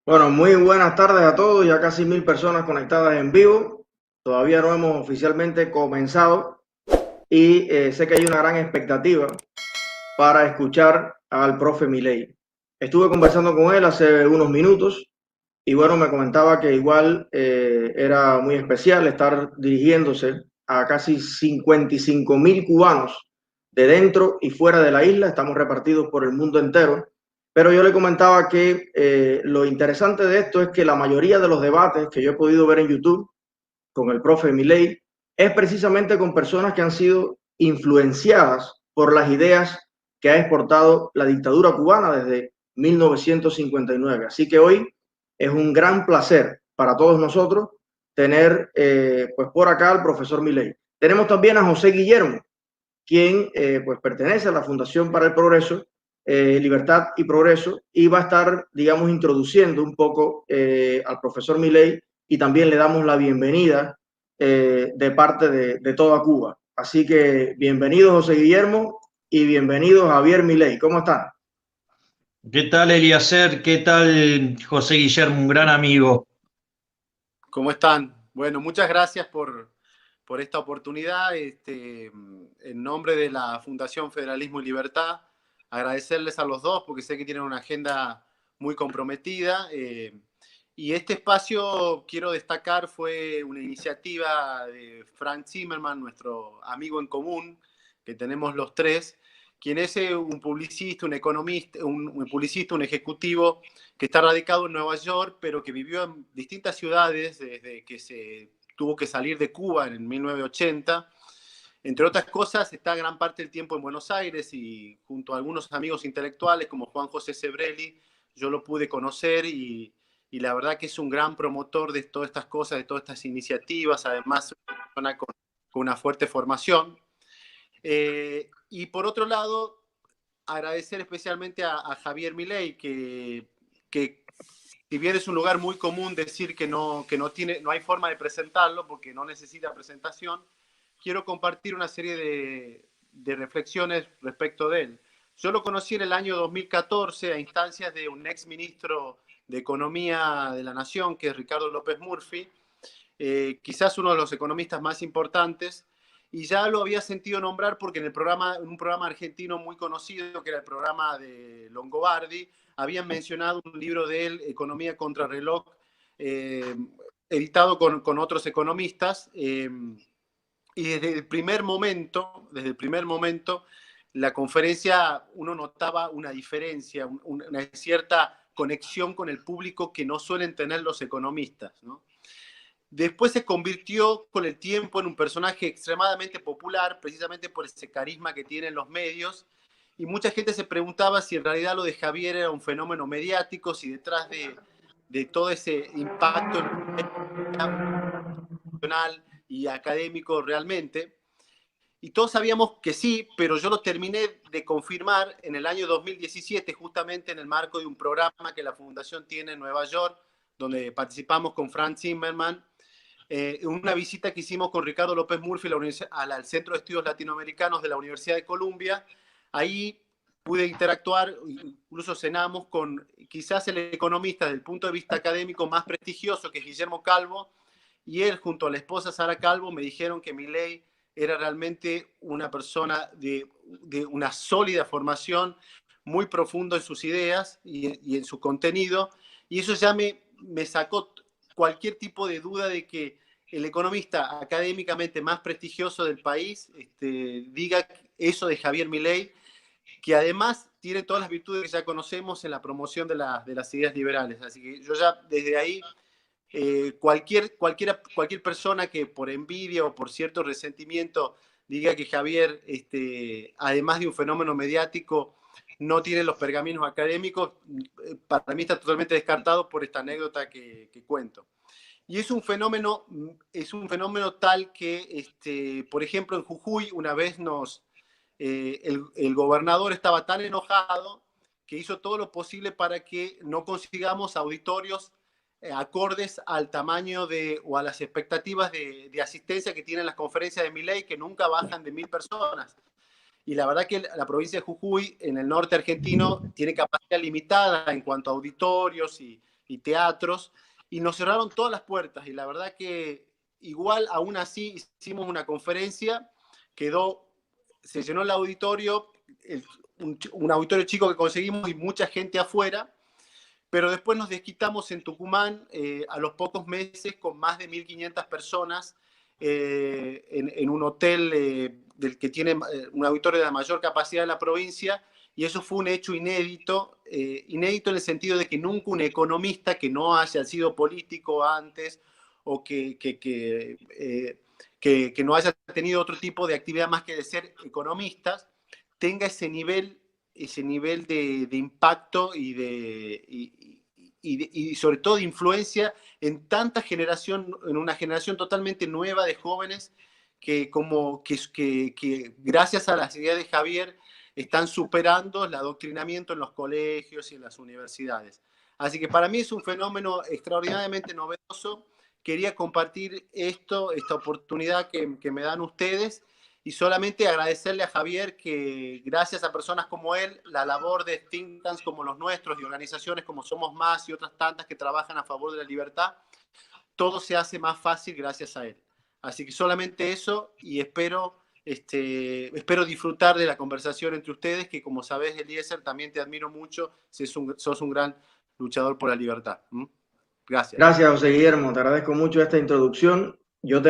Bueno, muy buenas tardes a todos, ya casi 1000 personas conectadas en vivo. Todavía no hemos oficialmente comenzado y sé que hay una gran expectativa para escuchar al profe Milei. Estuve conversando con él hace unos minutos y bueno, me comentaba que igual era muy especial estar dirigiéndose a casi 55.000 cubanos de dentro y fuera de la isla. Estamos repartidos por el mundo entero. Pero yo le comentaba que lo interesante de esto es que la mayoría de los debates que yo he podido ver en YouTube con el profe Milei es precisamente con personas que han sido influenciadas por las ideas que ha exportado la dictadura cubana desde 1959. Así que hoy es un gran placer para todos nosotros tener pues por acá al profesor Milei. Tenemos también a José Guillermo, quien pues pertenece a la Fundación para el Progreso, Libertad y Progreso, y va a estar, digamos, introduciendo un poco al profesor Milei y también le damos la bienvenida de parte de toda Cuba. Así que bienvenido José Guillermo y bienvenido Javier Milei. ¿Cómo están? ¿Qué tal, Eliezer? ¿Qué tal, José Guillermo? Un gran amigo. ¿Cómo están? Bueno, muchas gracias por esta oportunidad. En nombre de la Fundación Federalismo y Libertad, agradecerles a los dos porque sé que tienen una agenda muy comprometida. Y este espacio, quiero destacar, fue una iniciativa de Frank Zimmerman, nuestro amigo en común, que tenemos los tres, quien es un publicista, un economista, un publicista, un ejecutivo que está radicado en Nueva York, pero que vivió en distintas ciudades desde que se tuvo que salir de Cuba en 1980. Entre otras cosas, está gran parte del tiempo en Buenos Aires y junto a algunos amigos intelectuales como Juan José Sebrelli, yo lo pude conocer y la verdad que es un gran promotor de todas estas cosas, de todas estas iniciativas, además una persona con una fuerte formación. Y por otro lado, agradecer especialmente a Javier Milei, que si bien es un lugar muy común decir no hay forma de presentarlo porque no necesita presentación, quiero compartir una serie de reflexiones respecto de él. Yo lo conocí en el año 2014 a instancias de un ex ministro de Economía de la Nación, que es Ricardo López Murphy, quizás uno de los economistas más importantes, y ya lo había sentido nombrar porque en un programa argentino muy conocido, que era el programa de Longobardi, habían mencionado un libro de él, Economía contra reloj, eh, editado con otros economistas, y desde el primer momento, la conferencia uno notaba una diferencia, una cierta conexión con el público que no suelen tener los economistas, ¿no? Después se convirtió con el tiempo en un personaje extremadamente popular, precisamente por ese carisma que tiene en los medios, y mucha gente se preguntaba si en realidad lo de Javier era un fenómeno mediático, si detrás de todo ese impacto en nacional y académico realmente. Y todos sabíamos que sí, pero yo lo terminé de confirmar en el año 2017, justamente en el marco de un programa que la Fundación tiene en Nueva York, donde participamos con Frank Zimmerman, una visita que hicimos con Ricardo López Murphy al Centro de Estudios Latinoamericanos de la Universidad de Columbia. Ahí pude interactuar, incluso cenamos con quizás el economista desde el punto de vista académico más prestigioso, que es Guillermo Calvo, y él junto a la esposa Sara Calvo me dijeron que Milei era realmente una persona de una sólida formación, muy profundo en sus ideas y en su contenido, y eso ya me sacó cualquier tipo de duda de que el economista académicamente más prestigioso del país diga eso de Javier Milei, que además tiene todas las virtudes que ya conocemos en la promoción de las ideas liberales. Así que yo ya desde ahí, cualquier persona que por envidia o por cierto resentimiento diga que Javier, además de un fenómeno mediático, no tiene los pergaminos académicos, para mí está totalmente descartado por esta anécdota que cuento. Y es un fenómeno tal que, por ejemplo, en Jujuy una vez el gobernador estaba tan enojado que hizo todo lo posible para que no consigamos auditorios acordes al tamaño o a las expectativas de asistencia que tienen las conferencias de Milei, que nunca bajan de 1000 personas. Y la verdad que la provincia de Jujuy, en el norte argentino, tiene capacidad limitada en cuanto a auditorios y y teatros, y nos cerraron todas las puertas. Y la verdad que igual, aún así, hicimos una conferencia, se llenó el auditorio, un auditorio chico que conseguimos y mucha gente afuera, pero después nos desquitamos en Tucumán a los pocos meses con más de 1.500 personas en un hotel del que tiene un auditorio de la mayor capacidad de la provincia, y eso fue un hecho inédito, inédito en el sentido de que nunca un economista que no haya sido político antes o que no haya tenido otro tipo de actividad más que de ser economistas, tenga ese nivel de impacto y sobre todo de influencia en en una generación totalmente nueva de jóvenes que gracias a las ideas de Javier están superando el adoctrinamiento en los colegios y en las universidades. Así que para mí es un fenómeno extraordinariamente novedoso. Quería compartir esta oportunidad que me dan ustedes, y solamente agradecerle a Javier que gracias a personas como él, la labor de think tanks como los nuestros y organizaciones como Somos Más y otras tantas que trabajan a favor de la libertad, todo se hace más fácil gracias a él. Así que solamente eso, y espero disfrutar de la conversación entre ustedes, que como sabés, Eliezer, también te admiro mucho, sos un gran luchador por la libertad. Gracias. Gracias, José Guillermo, te agradezco mucho esta introducción. Yo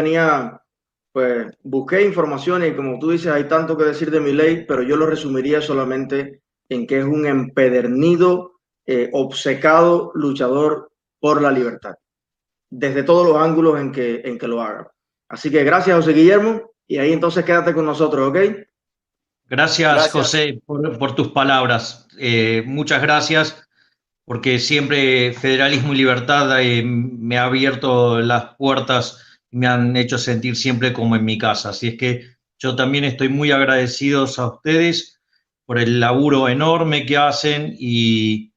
busqué información y como tú dices, hay tanto que decir de Milei, pero yo lo resumiría solamente en que es un empedernido, obcecado luchador por la libertad, desde todos los ángulos en que lo haga. Así que gracias, José Guillermo, y ahí entonces quédate con nosotros, ¿ok? Gracias, José, por tus palabras. Muchas gracias, porque siempre Federalismo y Libertad me ha abierto las puertas, me han hecho sentir siempre como en mi casa. Así es que yo también estoy muy agradecido a ustedes por el laburo enorme que hacen y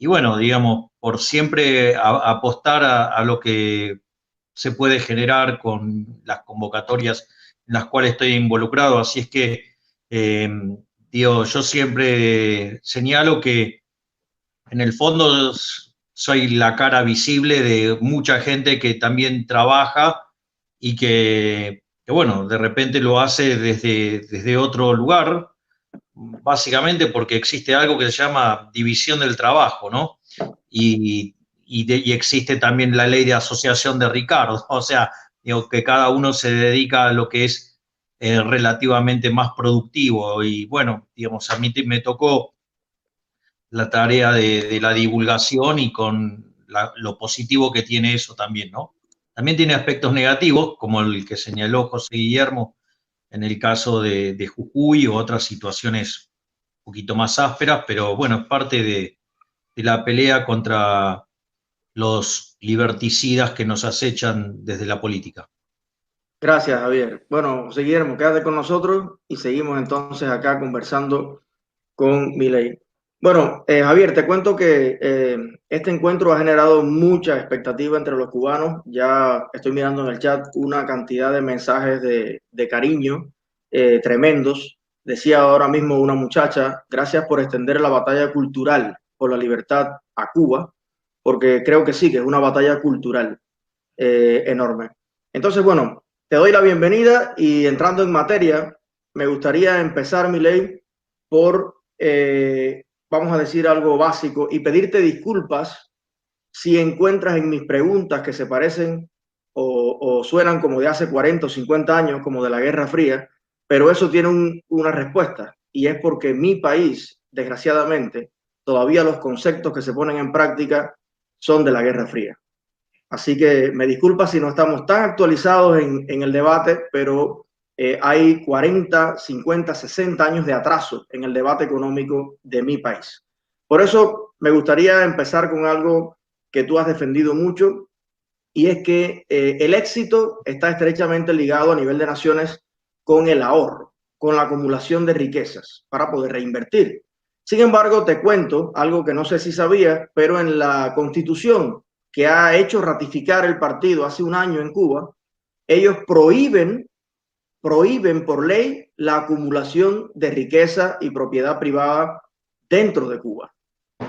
bueno, digamos, por siempre apostar a lo que se puede generar con las convocatorias en las cuales estoy involucrado. Así es que, yo siempre señalo que en el fondo soy la cara visible de mucha gente que también trabaja y bueno, de repente lo hace desde otro lugar, básicamente porque existe algo que se llama división del trabajo, ¿no? Y existe también la ley de asociación de Ricardo, o sea, digo, que cada uno se dedica a lo que es relativamente más productivo. Y bueno, digamos, a mí me tocó la tarea de la divulgación y con lo positivo que tiene eso también, ¿no? También tiene aspectos negativos, como el que señaló José Guillermo en el caso de Jujuy o otras situaciones un poquito más ásperas, pero bueno, es parte de la pelea contra los liberticidas que nos acechan desde la política. Gracias, Javier. Bueno, José Guillermo, quédate con nosotros y seguimos entonces acá conversando con Milei. Bueno, Javier, te cuento que este encuentro ha generado mucha expectativa entre los cubanos. Ya estoy mirando en el chat una cantidad de mensajes de cariño tremendos. Decía ahora mismo una muchacha, gracias por extender la batalla cultural por la libertad a Cuba, porque creo que sí, que es una batalla cultural enorme. Entonces, bueno, te doy la bienvenida y entrando en materia, me gustaría empezar, Milei, por, vamos a decir algo básico y pedirte disculpas si encuentras en mis preguntas que se parecen o suenan como de hace 40 o 50 años, como de la Guerra Fría, pero eso tiene una respuesta, y es porque mi país, desgraciadamente, todavía los conceptos que se ponen en práctica son de la Guerra Fría. Así que me disculpa si no estamos tan actualizados en el debate, pero hay 40, 50, 60 años de atraso en el debate económico de mi país. Por eso me gustaría empezar con algo que tú has defendido mucho, y es que el éxito está estrechamente ligado a nivel de naciones con el ahorro, con la acumulación de riquezas para poder reinvertir. Sin embargo, te cuento algo que no sé si sabías, pero en la Constitución que ha hecho ratificar el partido hace un año en Cuba, ellos prohíben por ley la acumulación de riqueza y propiedad privada dentro de Cuba.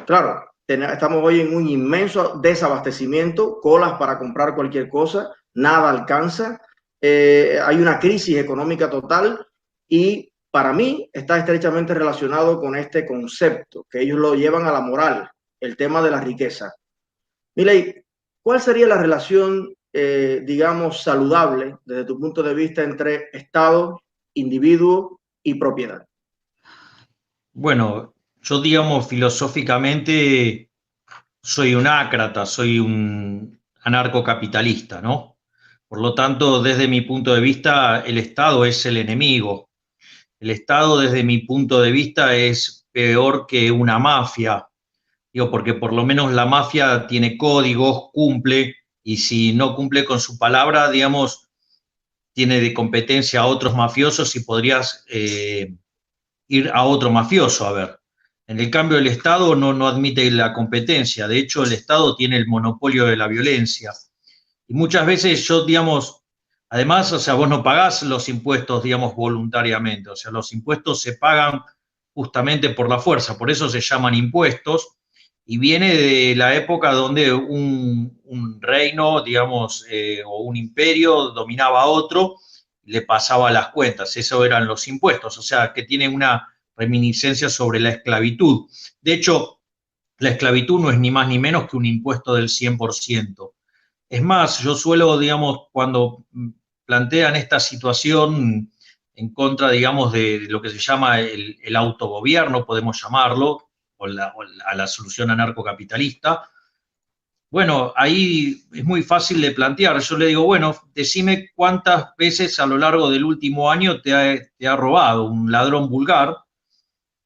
Claro, estamos hoy en un inmenso desabastecimiento, colas para comprar cualquier cosa, nada alcanza, hay una crisis económica total y para mí está estrechamente relacionado con este concepto, que ellos lo llevan a la moral, el tema de la riqueza. Milei, ¿cuál sería la relación, digamos, saludable desde tu punto de vista entre Estado, individuo y propiedad? Bueno, yo digamos filosóficamente soy un ácrata, soy un anarcocapitalista, ¿no? Por lo tanto, desde mi punto de vista, el Estado es el enemigo. El Estado, desde mi punto de vista, es peor que una mafia. Digo, porque por lo menos la mafia tiene códigos, cumple, y si no cumple con su palabra, digamos, tiene de competencia a otros mafiosos y podrías ir a otro mafioso a ver. En el cambio, el Estado no admite la competencia. De hecho, el Estado tiene el monopolio de la violencia. Y muchas veces yo, digamos, además, o sea, vos no pagás los impuestos, digamos, voluntariamente. O sea, los impuestos se pagan justamente por la fuerza. Por eso se llaman impuestos. Y viene de la época donde un reino, digamos, o un imperio dominaba a otro, le pasaba las cuentas. Eso eran los impuestos. O sea, que tiene una reminiscencia sobre la esclavitud. De hecho, la esclavitud no es ni más ni menos que un impuesto del 100%. Es más, yo suelo, digamos, cuando plantean esta situación en contra, digamos, de lo que se llama el autogobierno, podemos llamarlo, a la solución anarcocapitalista, bueno, ahí es muy fácil de plantear. Yo le digo, bueno, decime cuántas veces a lo largo del último año te ha robado un ladrón vulgar.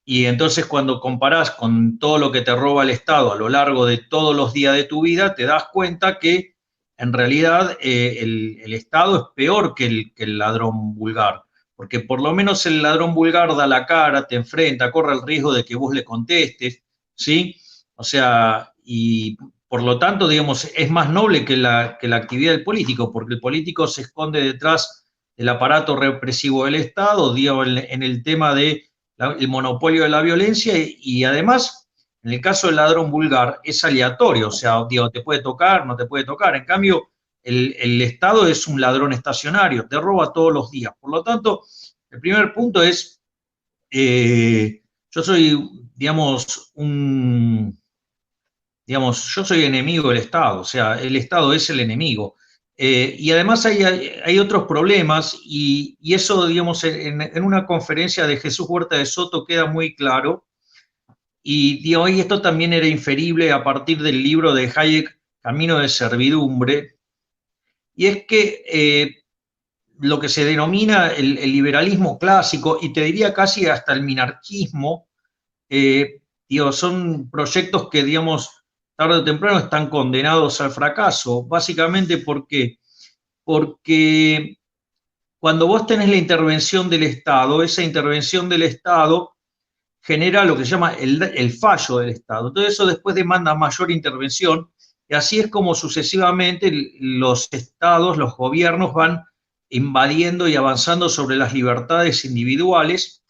Y entonces cuando comparás con todo lo que te roba el Estado a lo largo de todos los días de tu vida, te das cuenta que en realidad el Estado es peor que el ladrón vulgar, porque por lo menos el ladrón vulgar da la cara, te enfrenta, corre el riesgo de que vos le contestes, ¿sí? O sea, y por lo tanto, digamos, es más noble que la actividad del político, porque el político se esconde detrás del aparato represivo del Estado, digo, en el tema de el monopolio de la violencia y además, en el caso del ladrón vulgar, es aleatorio, o sea, digo, te puede tocar, no te puede tocar. En cambio, el Estado es un ladrón estacionario, te roba todos los días. Por lo tanto, el primer punto es, yo soy, digamos, yo soy enemigo del Estado, o sea, el Estado es el enemigo. Y además hay otros problemas y eso, digamos, en una conferencia de Jesús Huerta de Soto queda muy claro. Y digo, y esto también era inferible a partir del libro de Hayek, Camino de Servidumbre. Y es que lo que se denomina el liberalismo clásico, y te diría casi hasta el minarquismo, digo, son proyectos que, digamos, tarde o temprano están condenados al fracaso, básicamente porque cuando vos tenés la intervención del Estado, esa intervención del Estado genera lo que se llama el fallo del Estado. Todo eso después demanda mayor intervención y así es como sucesivamente los estados, los gobiernos van invadiendo y avanzando sobre las libertades individuales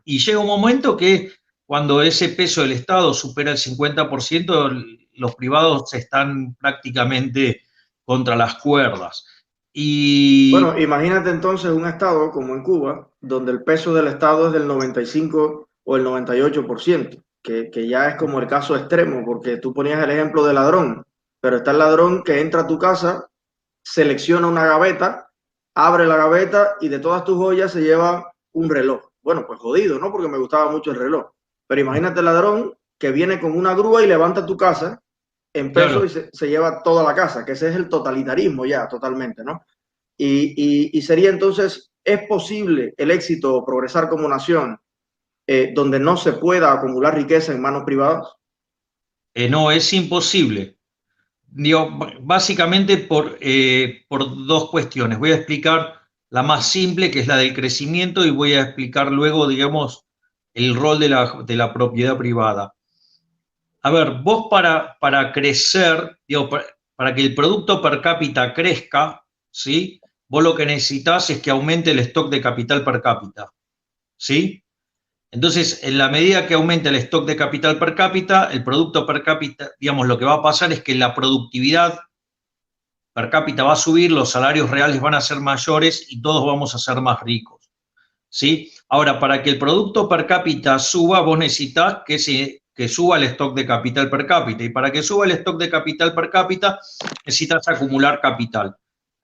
y llega un momento que cuando ese peso del Estado supera el 50%, los privados están prácticamente contra las cuerdas. Bueno, imagínate entonces un estado como en Cuba, donde el peso del Estado es del 95 o el 98%, que ya es como el caso extremo, porque tú ponías el ejemplo del ladrón, pero está el ladrón que entra a tu casa, selecciona una gaveta, abre la gaveta y de todas tus joyas se lleva un reloj. Bueno, pues jodido, ¿no? Porque me gustaba mucho el reloj. Pero imagínate el ladrón que viene con una grúa y levanta tu casa en peso, claro, y se lleva toda la casa, que ese es el totalitarismo ya, totalmente, ¿no? Y sería entonces, ¿es posible el éxito o progresar como nación donde no se pueda acumular riqueza en manos privadas? No, es imposible. Digo, básicamente por dos cuestiones. Voy a explicar la más simple, que es la del crecimiento, y voy a explicar luego, digamos, el rol de la propiedad privada. A ver, vos para crecer, digo, para que el producto per cápita crezca, ¿sí? Vos lo que necesitas es que aumente el stock de capital per cápita, ¿sí? Entonces, en la medida que aumenta el stock de capital per cápita, el producto per cápita, digamos, lo que va a pasar es que la productividad per cápita va a subir, los salarios reales van a ser mayores y todos vamos a ser más ricos, ¿sí? Ahora, para que el producto per cápita suba, vos necesitas que suba el stock de capital per cápita. Y para que suba el stock de capital per cápita, necesitas acumular capital.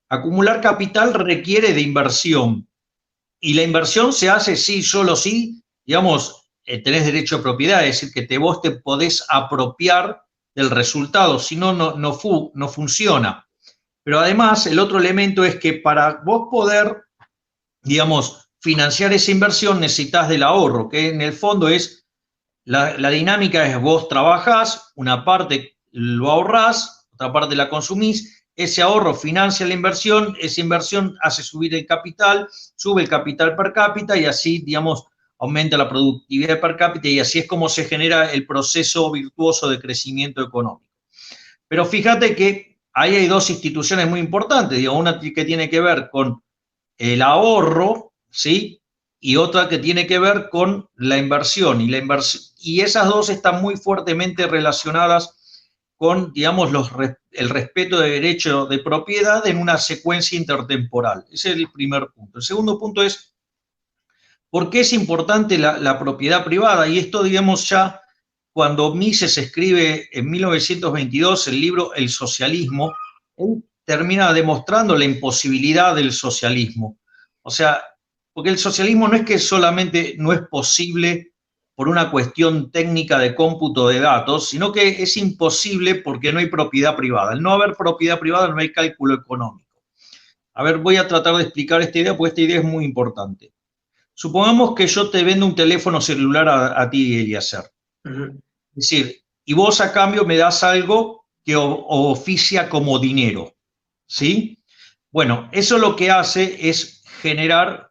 Acumular capital requiere de inversión. Y la inversión se hace sí, solo sí, digamos, tenés derecho de propiedad, es decir, que vos te podés apropiar del resultado, si no, no funciona. Pero además, el otro elemento es que para vos poder, digamos, financiar esa inversión necesitas del ahorro, que en el fondo es, la dinámica es vos trabajás, una parte lo ahorrás, otra parte la consumís, ese ahorro financia la inversión, esa inversión hace subir el capital, sube el capital per cápita y así, digamos, aumenta la productividad per cápita y así es como se genera el proceso virtuoso de crecimiento económico. Pero fíjate que ahí hay dos instituciones muy importantes, digo, una que tiene que ver con el ahorro, ¿sí? Y otra que tiene que ver con la inversión. Y esas dos están muy fuertemente relacionadas con, digamos, el respeto de derecho de propiedad en una secuencia intertemporal. Ese es el primer punto. El segundo punto es, ¿por qué es importante la propiedad privada? Y esto, digamos, ya cuando Mises escribe en 1922 el libro El socialismo, él termina demostrando la imposibilidad del socialismo. O sea, porque el socialismo no es que solamente no es posible por una cuestión técnica de cómputo de datos, sino que es imposible porque no hay propiedad privada. Al no haber propiedad privada no hay cálculo económico. A ver, voy a tratar de explicar esta idea porque esta idea es muy importante. Supongamos que yo te vendo un teléfono celular a ti, Eliezer. Es decir, y vos a cambio me das algo que oficia como dinero, ¿sí? Bueno, eso lo que hace es generar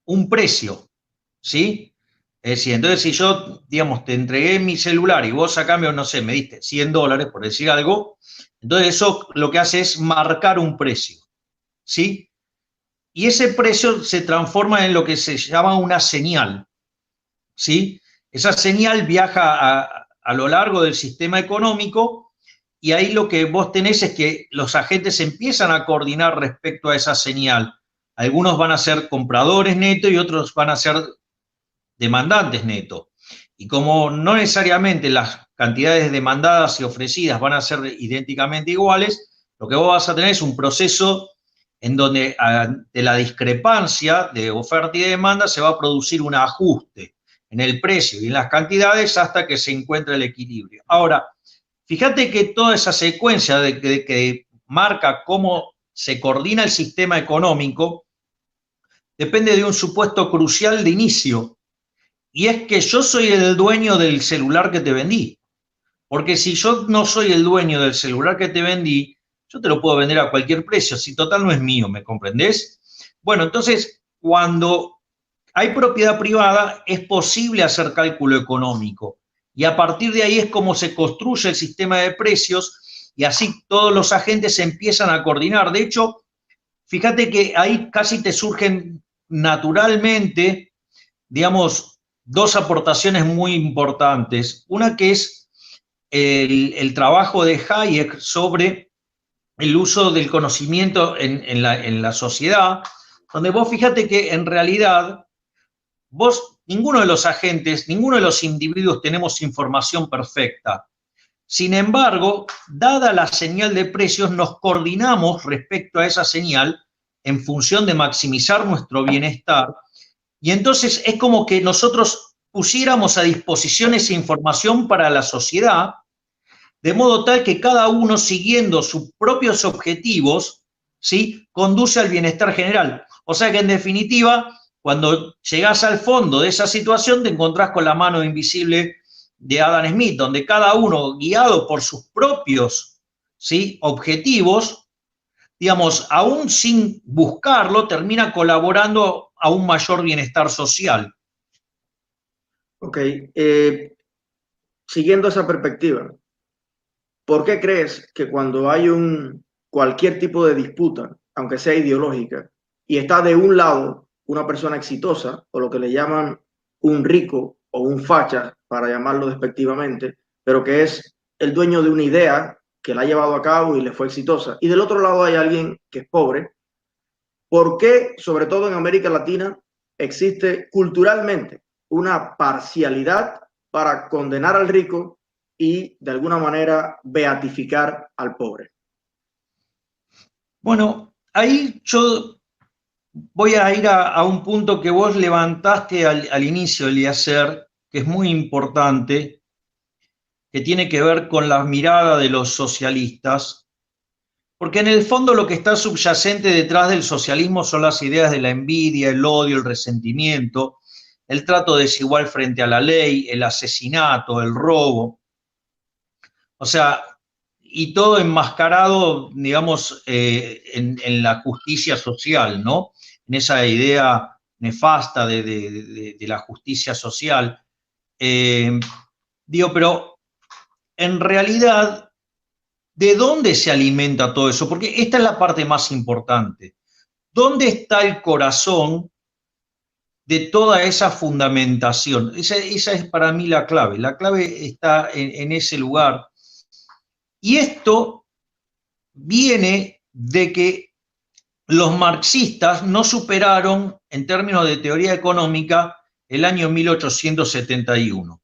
un precio, ¿sí? Es decir, entonces si yo, digamos, te entregué mi celular y vos a cambio, no sé, me diste $100, por decir algo, entonces eso lo que hace es marcar un precio, ¿sí? Y ese precio se transforma en lo que se llama una señal, ¿sí? Esa señal viaja a lo largo del sistema económico y ahí lo que vos tenés es que los agentes empiezan a coordinar respecto a esa señal. Algunos van a ser compradores netos y otros van a ser demandantes netos. Y como no necesariamente las cantidades demandadas y ofrecidas van a ser idénticamente iguales, lo que vos vas a tener es un proceso en donde ante la discrepancia de oferta y de demanda se va a producir un ajuste en el precio y en las cantidades hasta que se encuentre el equilibrio. Ahora, fíjate que toda esa secuencia que marca cómo se coordina el sistema económico depende de un supuesto crucial de inicio, y es que yo soy el dueño del celular que te vendí. Porque si yo no soy el dueño del celular que te vendí, yo te lo puedo vender a cualquier precio, si total no es mío, ¿me comprendés? Bueno, entonces, cuando hay propiedad privada, es posible hacer cálculo económico. Y a partir de ahí es como se construye el sistema de precios y así todos los agentes se empiezan a coordinar. De hecho, fíjate que ahí casi te surgen naturalmente, digamos, dos aportaciones muy importantes. Una que es el trabajo de Hayek sobre el uso del conocimiento en la sociedad, donde vos fíjate que en realidad ninguno de los agentes, ninguno de los individuos tenemos información perfecta. Sin embargo, dada la señal de precios, nos coordinamos respecto a esa señal en función de maximizar nuestro bienestar. Y entonces es como que nosotros pusiéramos a disposición esa información para la sociedad, de modo tal que cada uno, siguiendo sus propios objetivos, ¿sí?, conduce al bienestar general. O sea que, en definitiva, cuando llegás al fondo de esa situación, te encontrás con la mano invisible de Adam Smith, donde cada uno, guiado por sus propios, ¿sí?, objetivos, digamos, aún sin buscarlo, termina colaborando a un mayor bienestar social. Ok. Siguiendo esa perspectiva, ¿por qué crees que cuando hay cualquier tipo de disputa, aunque sea ideológica, y está de un lado una persona exitosa, o lo que le llaman un rico o un facha, para llamarlo despectivamente, pero que es el dueño de una idea que la ha llevado a cabo y le fue exitosa. Y del otro lado hay alguien que es pobre. ¿Por qué, sobre todo en América Latina, existe culturalmente una parcialidad para condenar al rico y de alguna manera beatificar al pobre? Bueno, ahí yo voy a ir a un punto que vos levantaste al inicio, Eliezer, que es muy importante, que tiene que ver con la mirada de los socialistas, porque en el fondo lo que está subyacente detrás del socialismo son las ideas de la envidia, el odio, el resentimiento, el trato desigual frente a la ley, el asesinato, el robo. O sea, y todo enmascarado, digamos, en la justicia social, ¿no? En esa idea nefasta de la justicia social. Digo, pero en realidad, ¿de dónde se alimenta todo eso? Porque esta es la parte más importante. ¿Dónde está el corazón de toda esa fundamentación? Esa es para mí la clave. La clave está en ese lugar. Y esto viene de que los marxistas no superaron, en términos de teoría económica, el año 1871.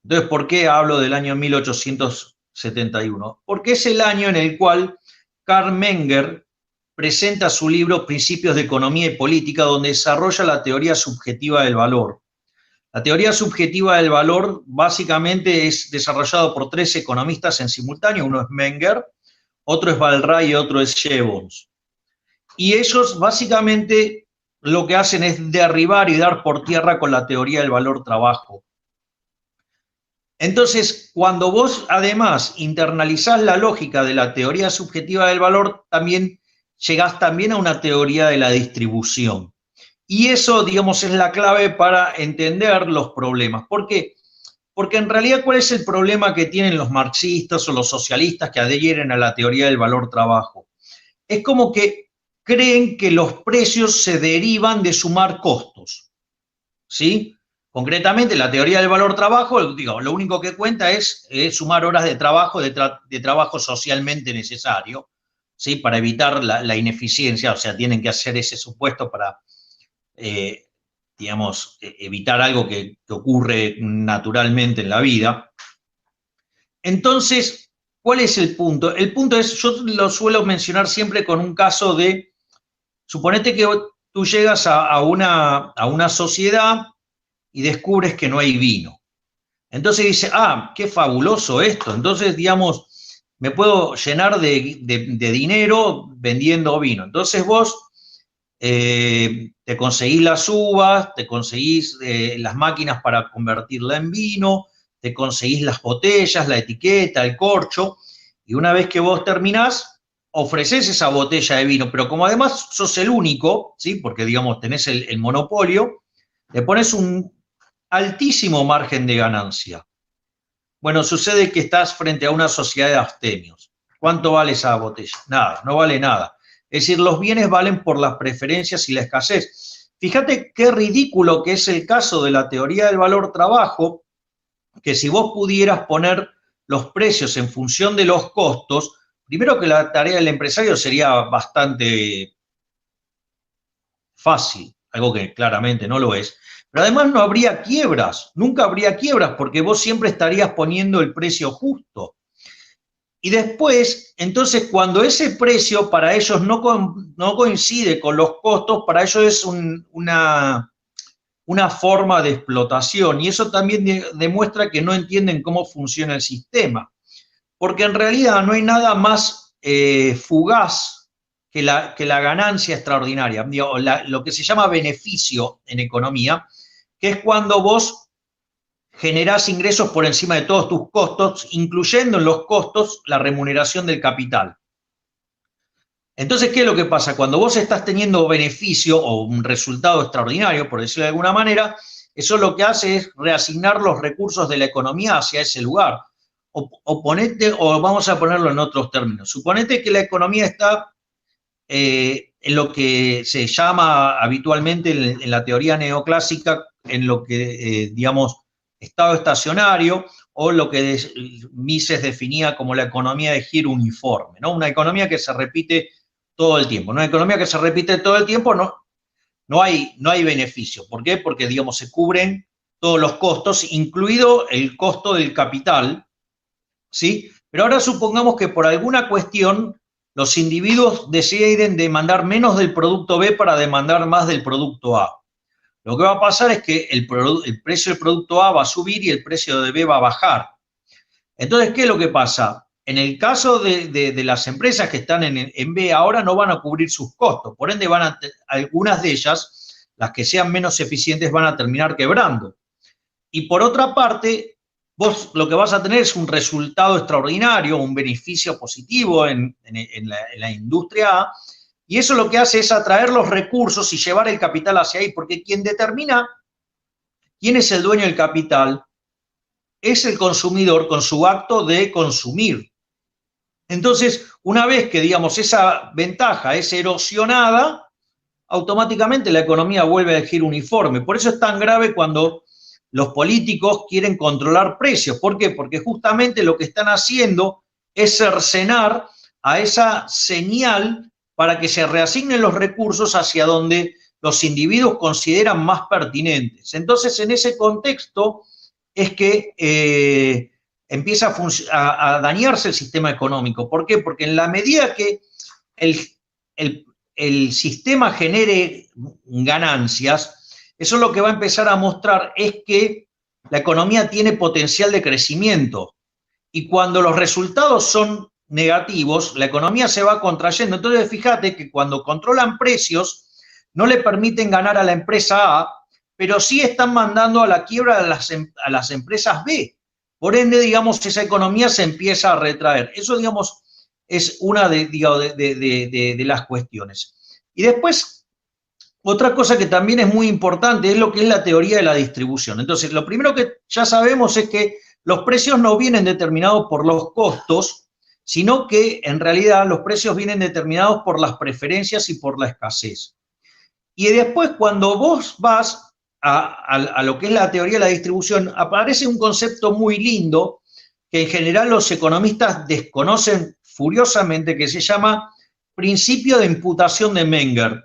Entonces, ¿por qué hablo del año 1871? Porque es el año en el cual Karl Menger presenta su libro Principios de Economía y Política, donde desarrolla la teoría subjetiva del valor. La teoría subjetiva del valor básicamente es desarrollado por 3 economistas en simultáneo, uno es Menger, otro es Baldrá y otro es Jevons. Y ellos básicamente lo que hacen es derribar y dar por tierra con la teoría del valor trabajo. Entonces, cuando vos además internalizás la lógica de la teoría subjetiva del valor, también llegás también a una teoría de la distribución. Y eso, digamos, es la clave para entender los problemas. ¿Por qué? Porque en realidad, ¿cuál es el problema que tienen los marxistas o los socialistas que adhieren a la teoría del valor trabajo? Es como que creen que los precios se derivan de sumar costos, ¿sí? Concretamente, la teoría del valor trabajo, digo, lo único que cuenta es sumar horas de trabajo socialmente necesario, ¿sí? Para evitar la ineficiencia, o sea, tienen que hacer ese supuesto para, digamos, evitar algo que ocurre naturalmente en la vida. Entonces, ¿cuál es el punto? El punto es, yo lo suelo mencionar siempre con un caso de, suponete que tú llegas a una sociedad y descubres que no hay vino. Entonces dice, qué fabuloso esto. Entonces, digamos, me puedo llenar de dinero vendiendo vino. Entonces vos te conseguís las uvas, te conseguís las máquinas para convertirla en vino, te conseguís las botellas, la etiqueta, el corcho, y una vez que vos terminás, ofreces esa botella de vino, pero como además sos el único, ¿sí? Porque, digamos, tenés el monopolio, le pones un altísimo margen de ganancia. Bueno, sucede que estás frente a una sociedad de abstemios. ¿Cuánto vale esa botella? Nada, no vale nada. Es decir, los bienes valen por las preferencias y la escasez. Fíjate qué ridículo que es el caso de la teoría del valor trabajo, que si vos pudieras poner los precios en función de los costos, primero que la tarea del empresario sería bastante fácil, algo que claramente no lo es, pero además no habría quiebras, nunca habría quiebras, porque vos siempre estarías poniendo el precio justo. Y después, entonces, cuando ese precio para ellos no coincide con los costos, para ellos es una forma de explotación. Y eso también demuestra que no entienden cómo funciona el sistema. Porque en realidad no hay nada más fugaz que la ganancia extraordinaria, lo que se llama beneficio en economía, que es cuando vos generás ingresos por encima de todos tus costos, incluyendo en los costos la remuneración del capital. Entonces, ¿qué es lo que pasa? Cuando vos estás teniendo beneficio o un resultado extraordinario, por decirlo de alguna manera, eso lo que hace es reasignar los recursos de la economía hacia ese lugar. O vamos a ponerlo en otros términos. Suponete que la economía está en lo que se llama habitualmente en la teoría neoclásica, en lo que, digamos, estado estacionario, o lo que Mises definía como la economía de giro uniforme, ¿no? Una economía que se repite todo el tiempo. Una economía que se repite todo el tiempo no hay beneficio. ¿Por qué? Porque, digamos, se cubren todos los costos, incluido el costo del capital, ¿sí? Pero ahora supongamos que por alguna cuestión los individuos deciden demandar menos del producto B para demandar más del producto A. Lo que va a pasar es que el precio del producto A va a subir y el precio de B va a bajar. Entonces, ¿qué es lo que pasa? En el caso de las empresas que están en B, ahora no van a cubrir sus costos. Por ende, algunas de ellas, las que sean menos eficientes, van a terminar quebrando. Y por otra parte, vos lo que vas a tener es un resultado extraordinario, un beneficio positivo en la industria A, y eso lo que hace es atraer los recursos y llevar el capital hacia ahí, porque quien determina quién es el dueño del capital es el consumidor con su acto de consumir. Entonces, una vez que, digamos, esa ventaja es erosionada, automáticamente la economía vuelve a giro uniforme. Por eso es tan grave cuando los políticos quieren controlar precios. ¿Por qué? Porque justamente lo que están haciendo es cercenar a esa señal para que se reasignen los recursos hacia donde los individuos consideran más pertinentes. Entonces, en ese contexto es que empieza a dañarse el sistema económico. ¿Por qué? Porque en la medida que el sistema genere ganancias, eso lo que va a empezar a mostrar es que la economía tiene potencial de crecimiento. Y cuando los resultados son negativos, la economía se va contrayendo. Entonces, fíjate que cuando controlan precios, no le permiten ganar a la empresa A, pero sí están mandando a la quiebra a las empresas B. Por ende, digamos, esa economía se empieza a retraer. Eso, digamos, es una de las cuestiones. Y después, otra cosa que también es muy importante es lo que es la teoría de la distribución. Entonces, lo primero que ya sabemos es que los precios no vienen determinados por los costos, sino que en realidad los precios vienen determinados por las preferencias y por la escasez. Y después, cuando vos vas a lo que es la teoría de la distribución, aparece un concepto muy lindo que en general los economistas desconocen furiosamente, que se llama principio de imputación de Menger.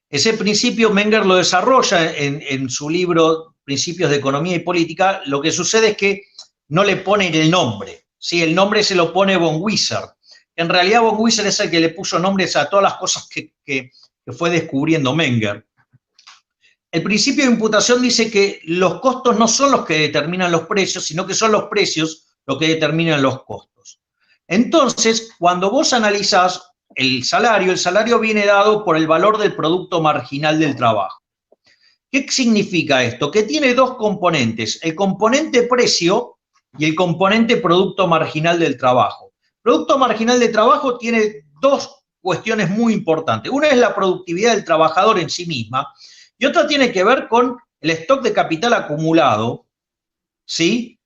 Ese principio Menger lo desarrolla en su libro Principios de Economía y Política. Lo que sucede es que no le ponen el nombre, ¿sí? El nombre se lo pone von Wieser. En realidad von Wieser es el que le puso nombres a todas las cosas que fue descubriendo Menger. El principio de imputación dice que los costos no son los que determinan los precios, sino que son los precios los que determinan los costos. Entonces, cuando vos analizás el salario viene dado por el valor del producto marginal del trabajo. ¿Qué significa esto? Que tiene dos componentes, el componente precio y el componente producto marginal del trabajo. Producto marginal de trabajo tiene dos cuestiones muy importantes. Una es la productividad del trabajador en sí misma y otra tiene que ver con el stock de capital acumulado, ¿sí?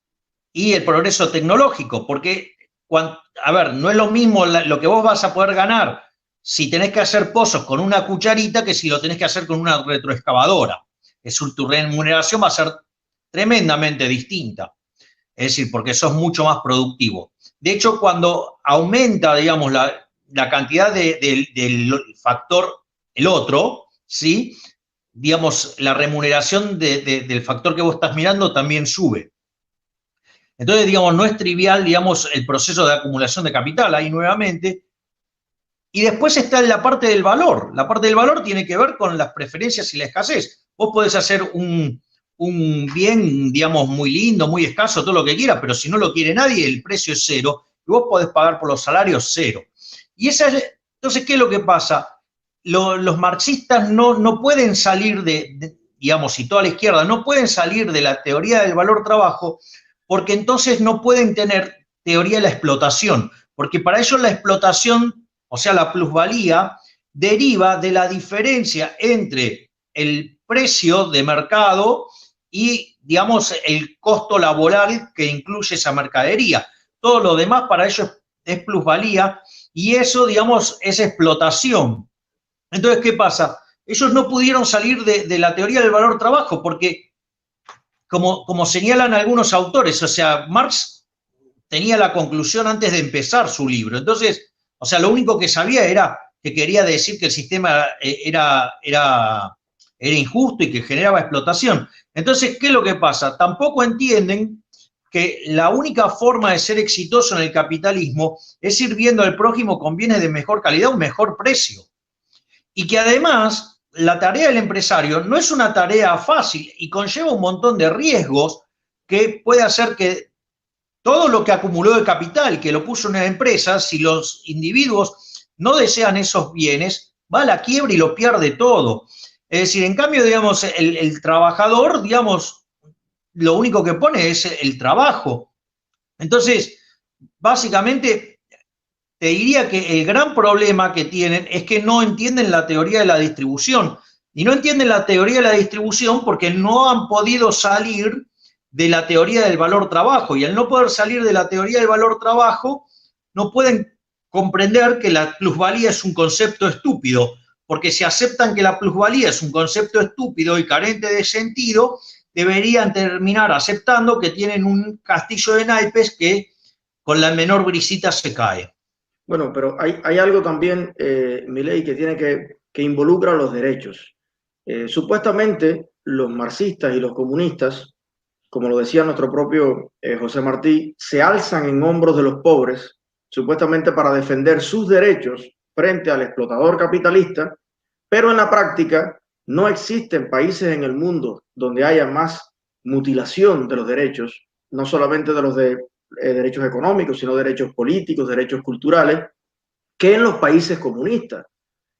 Y el progreso tecnológico, porque, a ver, no es lo mismo lo que vos vas a poder ganar si tenés que hacer pozos con una cucharita que si lo tenés que hacer con una retroexcavadora. Tu remuneración va a ser tremendamente distinta. Es decir, porque sos mucho más productivo. De hecho, cuando aumenta, digamos, la cantidad del factor, el otro, ¿sí? Digamos, la remuneración del factor que vos estás mirando también sube. Entonces, digamos, no es trivial, digamos, el proceso de acumulación de capital ahí nuevamente. Y después está la parte del valor. La parte del valor tiene que ver con las preferencias y la escasez. Vos podés hacer un bien, digamos, muy lindo, muy escaso, todo lo que quieras, pero si no lo quiere nadie, el precio es cero y vos podés pagar por los salarios cero. Y entonces, ¿qué es lo que pasa? Los marxistas no pueden salir digamos, y toda la izquierda, no pueden salir de la teoría del valor-trabajo porque entonces no pueden tener teoría de la explotación, porque para ellos la explotación, o sea, la plusvalía, deriva de la diferencia entre el precio de mercado y, digamos, el costo laboral que incluye esa mercadería. Todo lo demás para ellos es plusvalía y eso, digamos, es explotación. Entonces, ¿qué pasa? Ellos no pudieron salir de la teoría del valor-trabajo porque como señalan algunos autores, o sea, Marx tenía la conclusión antes de empezar su libro. Entonces, o sea, lo único que sabía era que quería decir que el sistema era injusto y que generaba explotación. Entonces, ¿qué es lo que pasa? Tampoco entienden que la única forma de ser exitoso en el capitalismo es ir viendo al prójimo con bienes de mejor calidad a un mejor precio. Y que además la tarea del empresario no es una tarea fácil y conlleva un montón de riesgos que puede hacer que todo lo que acumuló de capital, que lo puso en una empresa, si los individuos no desean esos bienes, va a la quiebra y lo pierde todo. Es decir, en cambio, digamos, el trabajador, digamos, lo único que pone es el trabajo. Entonces, básicamente, te diría que el gran problema que tienen es que no entienden la teoría de la distribución. Y no entienden la teoría de la distribución porque no han podido salir de la teoría del valor trabajo. Y al no poder salir de la teoría del valor trabajo, no pueden comprender que la plusvalía es un concepto estúpido. Porque si aceptan que la plusvalía es un concepto estúpido y carente de sentido, deberían terminar aceptando que tienen un castillo de naipes que con la menor brisita se cae. Bueno, pero hay algo también, Milei, que tiene que involucra los derechos. Supuestamente los marxistas y los comunistas, como lo decía nuestro propio José Martí, se alzan en hombros de los pobres, supuestamente para defender sus derechos frente al explotador capitalista, pero en la práctica no existen países en el mundo donde haya más mutilación de los derechos, no solamente de los derechos económicos, sino derechos políticos, derechos culturales, que en los países comunistas.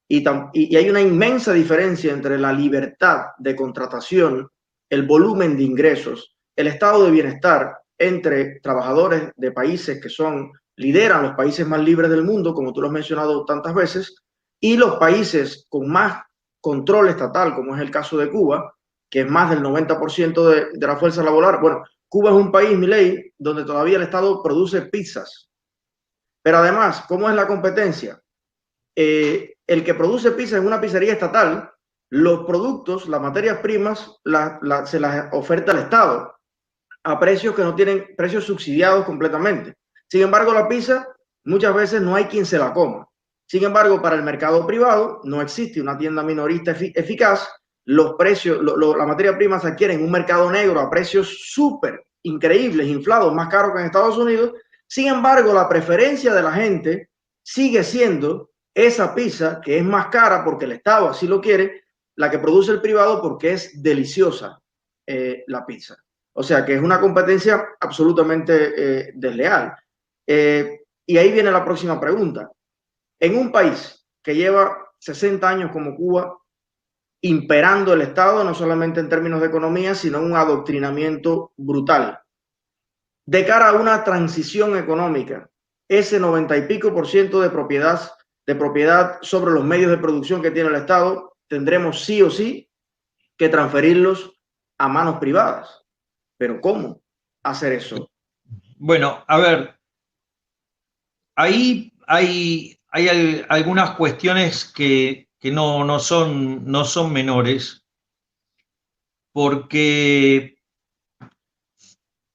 Y hay una inmensa diferencia entre la libertad de contratación, el volumen de ingresos, el estado de bienestar entre trabajadores de países que lideran los países más libres del mundo, como tú lo has mencionado tantas veces, y los países con más control estatal, como es el caso de Cuba, que es más del 90% de la fuerza laboral. Bueno, Cuba es un país, Milei, donde todavía el Estado produce pizzas. Pero además, ¿cómo es la competencia? El que produce pizza en una pizzería estatal, los productos, las materias primas, se las oferta al Estado a precios que no tienen precios subsidiados completamente. Sin embargo, la pizza muchas veces no hay quien se la coma. Sin embargo, para el mercado privado no existe una tienda minorista eficaz. Los precios, la materia prima se adquiere en un mercado negro a precios súper increíbles, inflados, más caros que en Estados Unidos. Sin embargo, la preferencia de la gente sigue siendo esa pizza que es más cara porque el Estado así lo quiere, la que produce el privado porque es deliciosa la pizza. O sea que es una competencia absolutamente desleal. Y ahí viene la próxima pregunta. En un país que lleva 60 años como Cuba, imperando el Estado, no solamente en términos de economía, sino un adoctrinamiento brutal. De cara a una transición económica, ese 90 y pico % de propiedad sobre los medios de producción que tiene el Estado, tendremos sí o sí que transferirlos a manos privadas. Pero ¿cómo hacer eso? Bueno, a ver, ahí hay algunas cuestiones que no son menores, porque,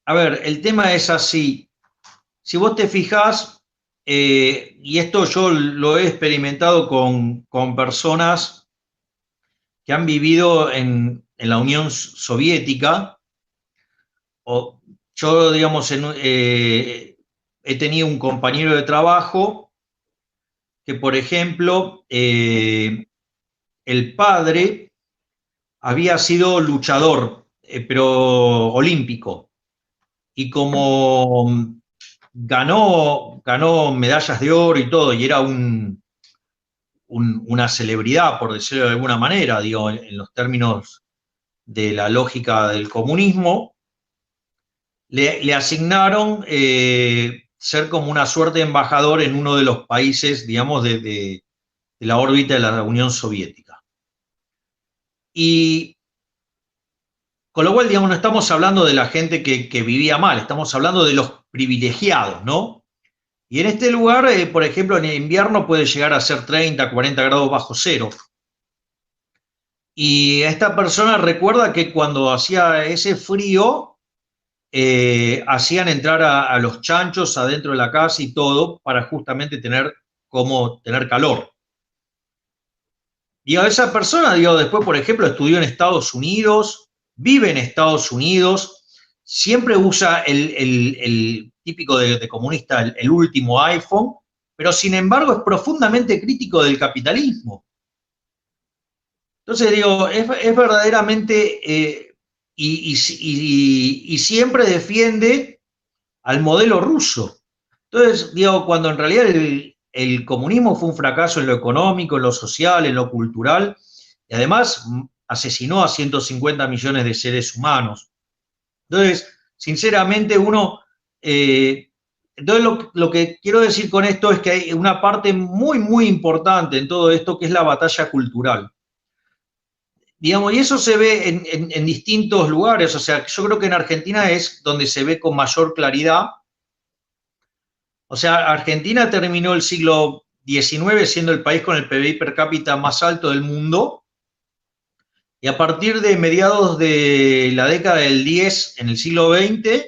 a ver, el tema es así. Si vos te fijás, y esto yo lo he experimentado con personas que han vivido en la Unión Soviética, o yo, digamos, he tenido un compañero de trabajo que, por ejemplo, el padre había sido luchador, pero olímpico, y como ganó medallas de oro y todo, y era una celebridad, por decirlo de alguna manera, digo, en los términos de la lógica del comunismo, le asignaron ser como una suerte de embajador en uno de los países, digamos, de la órbita de la Unión Soviética. Y con lo cual, digamos, no estamos hablando de la gente que vivía mal, estamos hablando de los privilegiados, ¿no? Y en este lugar, por ejemplo, en el invierno puede llegar a ser 30, 40 grados bajo cero. Y esta persona recuerda que cuando hacía ese frío, hacían entrar a los chanchos adentro de la casa y todo para justamente tener calor. Y a esa persona, digo, después, por ejemplo, estudió en Estados Unidos, vive en Estados Unidos, siempre usa el típico de comunista, el último iPhone, pero sin embargo es profundamente crítico del capitalismo. Entonces, digo, es verdaderamente, y siempre defiende al modelo ruso. Entonces, digo, cuando en realidad el comunismo fue un fracaso en lo económico, en lo social, en lo cultural, y además asesinó a 150 millones de seres humanos. Entonces, sinceramente, entonces lo que quiero decir con esto es que hay una parte muy, muy importante en todo esto, que es la batalla cultural. Digamos, y eso se ve en distintos lugares, o sea, yo creo que en Argentina es donde se ve con mayor claridad. O sea, Argentina terminó el siglo XIX siendo el país con el PBI per cápita más alto del mundo, y a partir de mediados de la década del 10, en el siglo XX,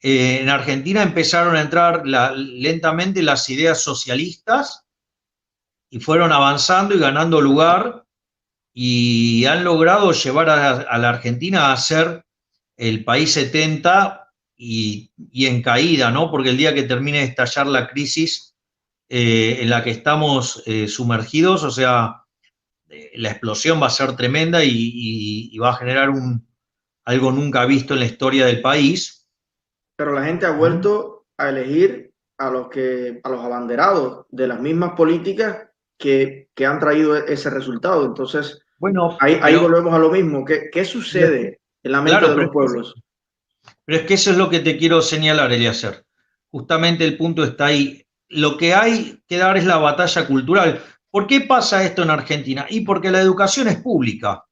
en Argentina empezaron a entrar lentamente las ideas socialistas y fueron avanzando y ganando lugar, y han logrado llevar a la Argentina a ser el país 70 y en caída, ¿no? Porque el día que termine de estallar la crisis en la que estamos sumergidos, o sea, la explosión va a ser tremenda y va a generar algo nunca visto en la historia del país. Pero la gente ha vuelto a elegir a los abanderados de las mismas políticas que han traído ese resultado. Entonces, bueno, ahí volvemos a lo mismo. ¿Qué sucede en la mente de los pueblos? Pero es que eso es lo que te quiero señalar, Eliezer. Justamente el punto está ahí. Lo que hay que dar es la batalla cultural. ¿Por qué pasa esto en Argentina? Y porque la educación es pública.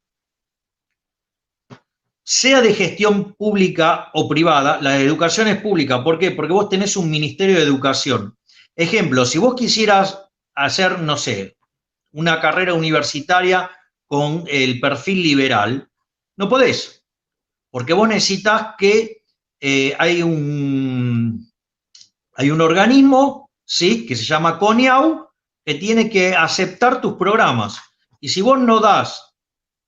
Sea de gestión pública o privada, la educación es pública. ¿Por qué? Porque vos tenés un ministerio de educación. Ejemplo, si vos quisieras hacer, no sé, una carrera universitaria con el perfil liberal, no podés, porque vos necesitas que hay un organismo, ¿sí?, que se llama CONIAU, que tiene que aceptar tus programas. Y si vos no das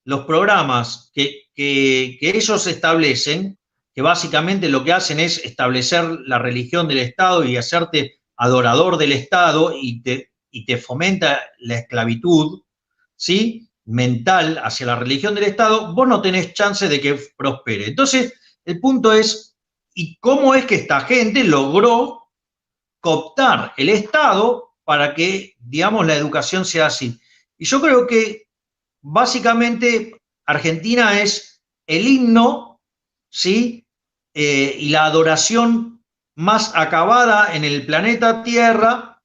los programas que ellos establecen, que básicamente lo que hacen es establecer la religión del Estado y hacerte adorador del Estado, y te fomenta la esclavitud, ¿sí?, mental hacia la religión del Estado, vos no tenés chance de que prospere. Entonces, el punto es, ¿y cómo es que esta gente logró cooptar el Estado para que, digamos, la educación sea así? Y yo creo que, básicamente, Argentina es el himno, ¿sí?, y la adoración más acabada en el planeta Tierra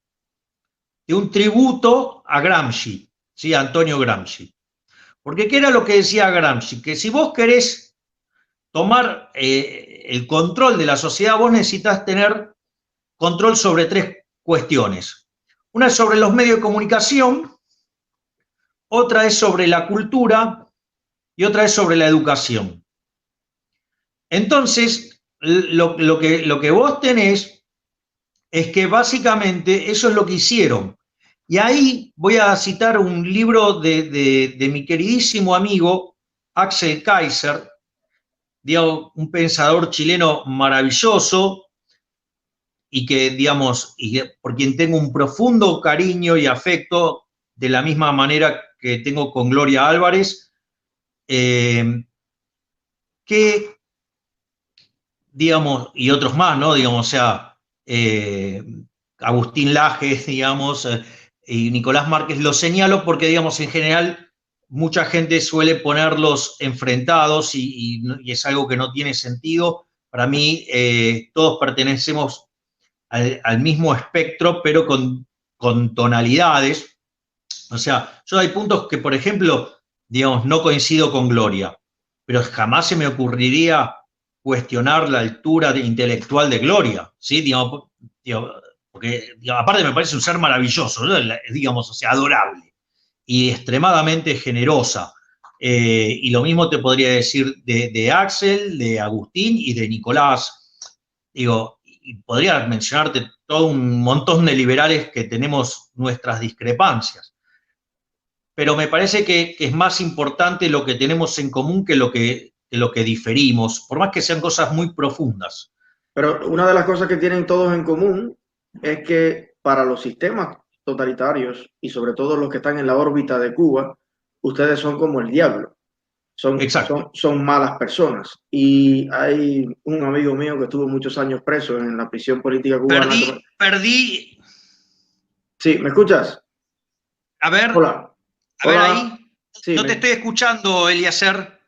de un tributo a Gramsci, ¿sí?, a Antonio Gramsci. Porque ¿qué era lo que decía Gramsci? Que si vos querés tomar el control de la sociedad, vos necesitas tener control sobre tres cuestiones. Una es sobre los medios de comunicación, otra es sobre la cultura y otra es sobre la educación. Entonces, lo que vos tenés es que básicamente eso es lo que hicieron. Y ahí voy a citar un libro de mi queridísimo amigo Axel Kaiser, digamos, un pensador chileno maravilloso y que, digamos, por quien tengo un profundo cariño y afecto, de la misma manera que tengo con Gloria Álvarez, que, digamos, y otros más, ¿no? Digamos, o sea, Agustín Laje, digamos, y Nicolás Márquez, los señalo porque, digamos, en general mucha gente suele ponerlos enfrentados y es algo que no tiene sentido. Para mí, todos pertenecemos al mismo espectro, pero con tonalidades. O sea, yo hay puntos que, por ejemplo, digamos, no coincido con Gloria, pero jamás se me ocurriría cuestionar la altura intelectual de Gloria, ¿sí? Digamos, porque aparte me parece un ser maravilloso, ¿no?, digamos, o sea, adorable. y extremadamente generosa. Y lo mismo te podría decir de Axel, de Agustín y de Nicolás. Digo, y podría mencionarte todo un montón de liberales que tenemos nuestras discrepancias. Pero me parece que es más importante lo que tenemos en común que lo que diferimos, por más que sean cosas muy profundas. Pero una de las cosas que tienen todos en común es que para los sistemas totalitarios y sobre todo los que están en la órbita de Cuba, ustedes son como el diablo, son malas personas. Y hay un amigo mío que estuvo muchos años preso en la prisión política cubana. Perdí. Sí, ¿me escuchas? A ver. Hola. A ver ahí. Sí, no te estoy escuchando, Eliezer.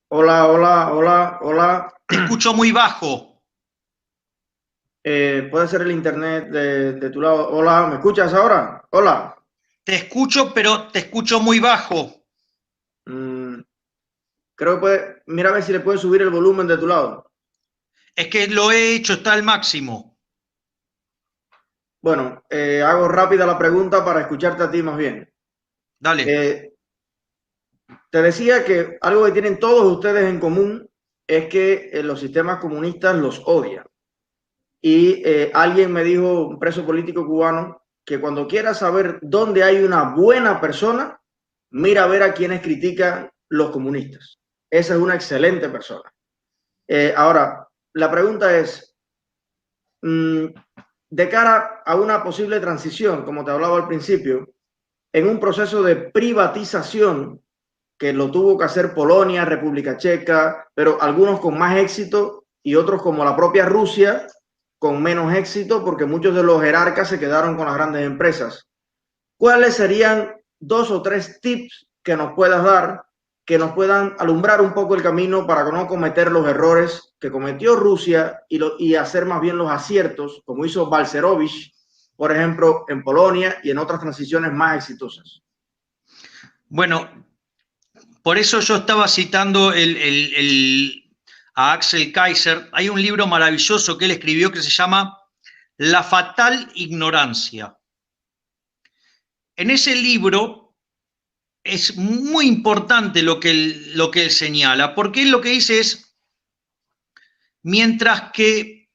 Hola. Te escucho muy bajo. Puede ser el internet de tu lado. Hola, ¿me escuchas ahora? Hola. Te escucho, pero te escucho muy bajo. Creo que mira a ver si le puedes subir el volumen de tu lado. Es que lo he hecho, está al máximo. Bueno, hago rápida la pregunta para escucharte a ti más bien. Dale. Te decía que algo que tienen todos ustedes en común es que los sistemas comunistas los odian. Y alguien me dijo, un preso político cubano, que cuando quieras saber dónde hay una buena persona, mira a ver a quienes critican los comunistas. Esa es una excelente persona. Ahora, la pregunta es, de cara a una posible transición, como te hablaba al principio, en un proceso de privatización que lo tuvo que hacer Polonia, República Checa, pero algunos con más éxito y otros como la propia Rusia con menos éxito porque muchos de los jerarcas se quedaron con las grandes empresas. ¿Cuáles serían 2 o 3 tips que nos puedas dar que nos puedan alumbrar un poco el camino para no cometer los errores que cometió Rusia y hacer más bien los aciertos, como hizo Balcerowicz, por ejemplo, en Polonia y en otras transiciones más exitosas? Bueno, por eso yo estaba citando a Axel Kaiser. Hay un libro maravilloso que él escribió que se llama La fatal ignorancia. En ese libro es muy importante lo que él señala, porque él lo que dice es, mientras que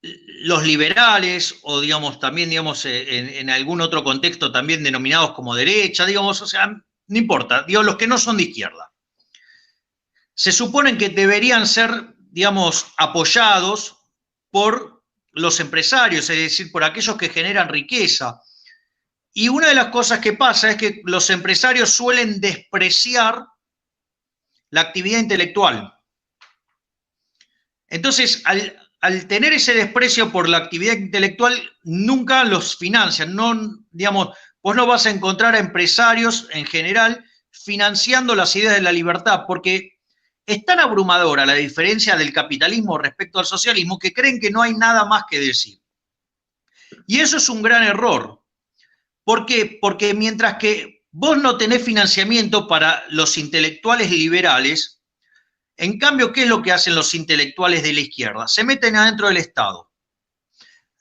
los liberales, o digamos también digamos en algún otro contexto también denominados como derecha, digamos, o sea, no importa, digo, los que no son de izquierda, se suponen que deberían ser, digamos, apoyados por los empresarios, es decir, por aquellos que generan riqueza. Y una de las cosas que pasa es que los empresarios suelen despreciar la actividad intelectual. Entonces, al tener ese desprecio por la actividad intelectual, nunca los financian. No, digamos, vos no vas a encontrar a empresarios en general financiando las ideas de la libertad, porque es tan abrumadora la diferencia del capitalismo respecto al socialismo que creen que no hay nada más que decir. Y eso es un gran error. ¿Por qué? Porque mientras que vos no tenés financiamiento para los intelectuales liberales, en cambio, ¿qué es lo que hacen los intelectuales de la izquierda? Se meten adentro del Estado.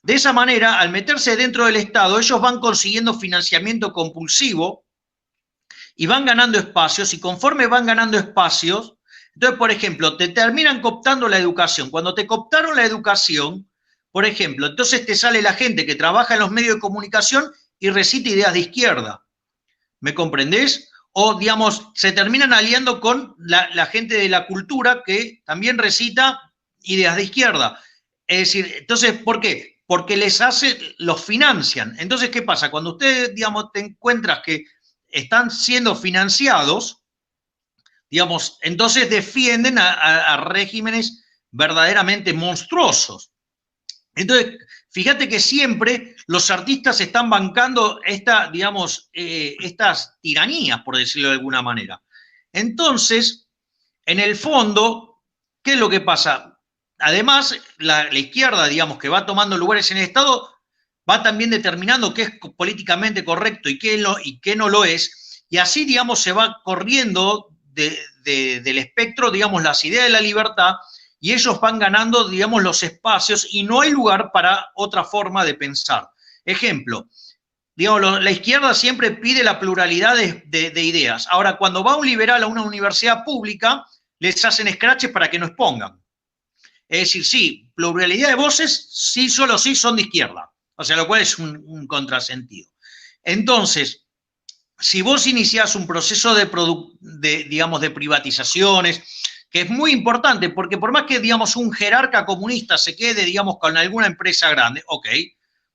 De esa manera, al meterse dentro del Estado, ellos van consiguiendo financiamiento compulsivo y van ganando espacios, y conforme van ganando espacios, entonces, por ejemplo, te terminan cooptando la educación. Cuando te cooptaron la educación, por ejemplo, entonces te sale la gente que trabaja en los medios de comunicación y recita ideas de izquierda. ¿Me comprendés? O, digamos, se terminan aliando con la gente de la cultura que también recita ideas de izquierda. Es decir, entonces, ¿por qué? Porque los financian. Entonces, ¿qué pasa? Cuando ustedes, digamos, te encuentras que están siendo financiados, digamos, entonces defienden a regímenes verdaderamente monstruosos. Entonces, fíjate que siempre los artistas están bancando estas tiranías, por decirlo de alguna manera. Entonces, en el fondo, ¿qué es lo que pasa? Además, la izquierda, digamos, que va tomando lugares en el Estado, va también determinando qué es políticamente correcto y qué no lo es, y así, digamos, se va corriendo del espectro, digamos, las ideas de la libertad, y ellos van ganando, digamos, los espacios y no hay lugar para otra forma de pensar. Ejemplo, digamos, la izquierda siempre pide la pluralidad de ideas. Ahora, cuando va un liberal a una universidad pública, les hacen escraches para que no expongan. Es decir, sí, pluralidad de voces, sí, solo sí son de izquierda. O sea, lo cual es un contrasentido. Entonces, si vos iniciás un proceso digamos, de privatizaciones, que es muy importante, porque por más que, digamos, un jerarca comunista se quede, digamos, con alguna empresa grande, ok,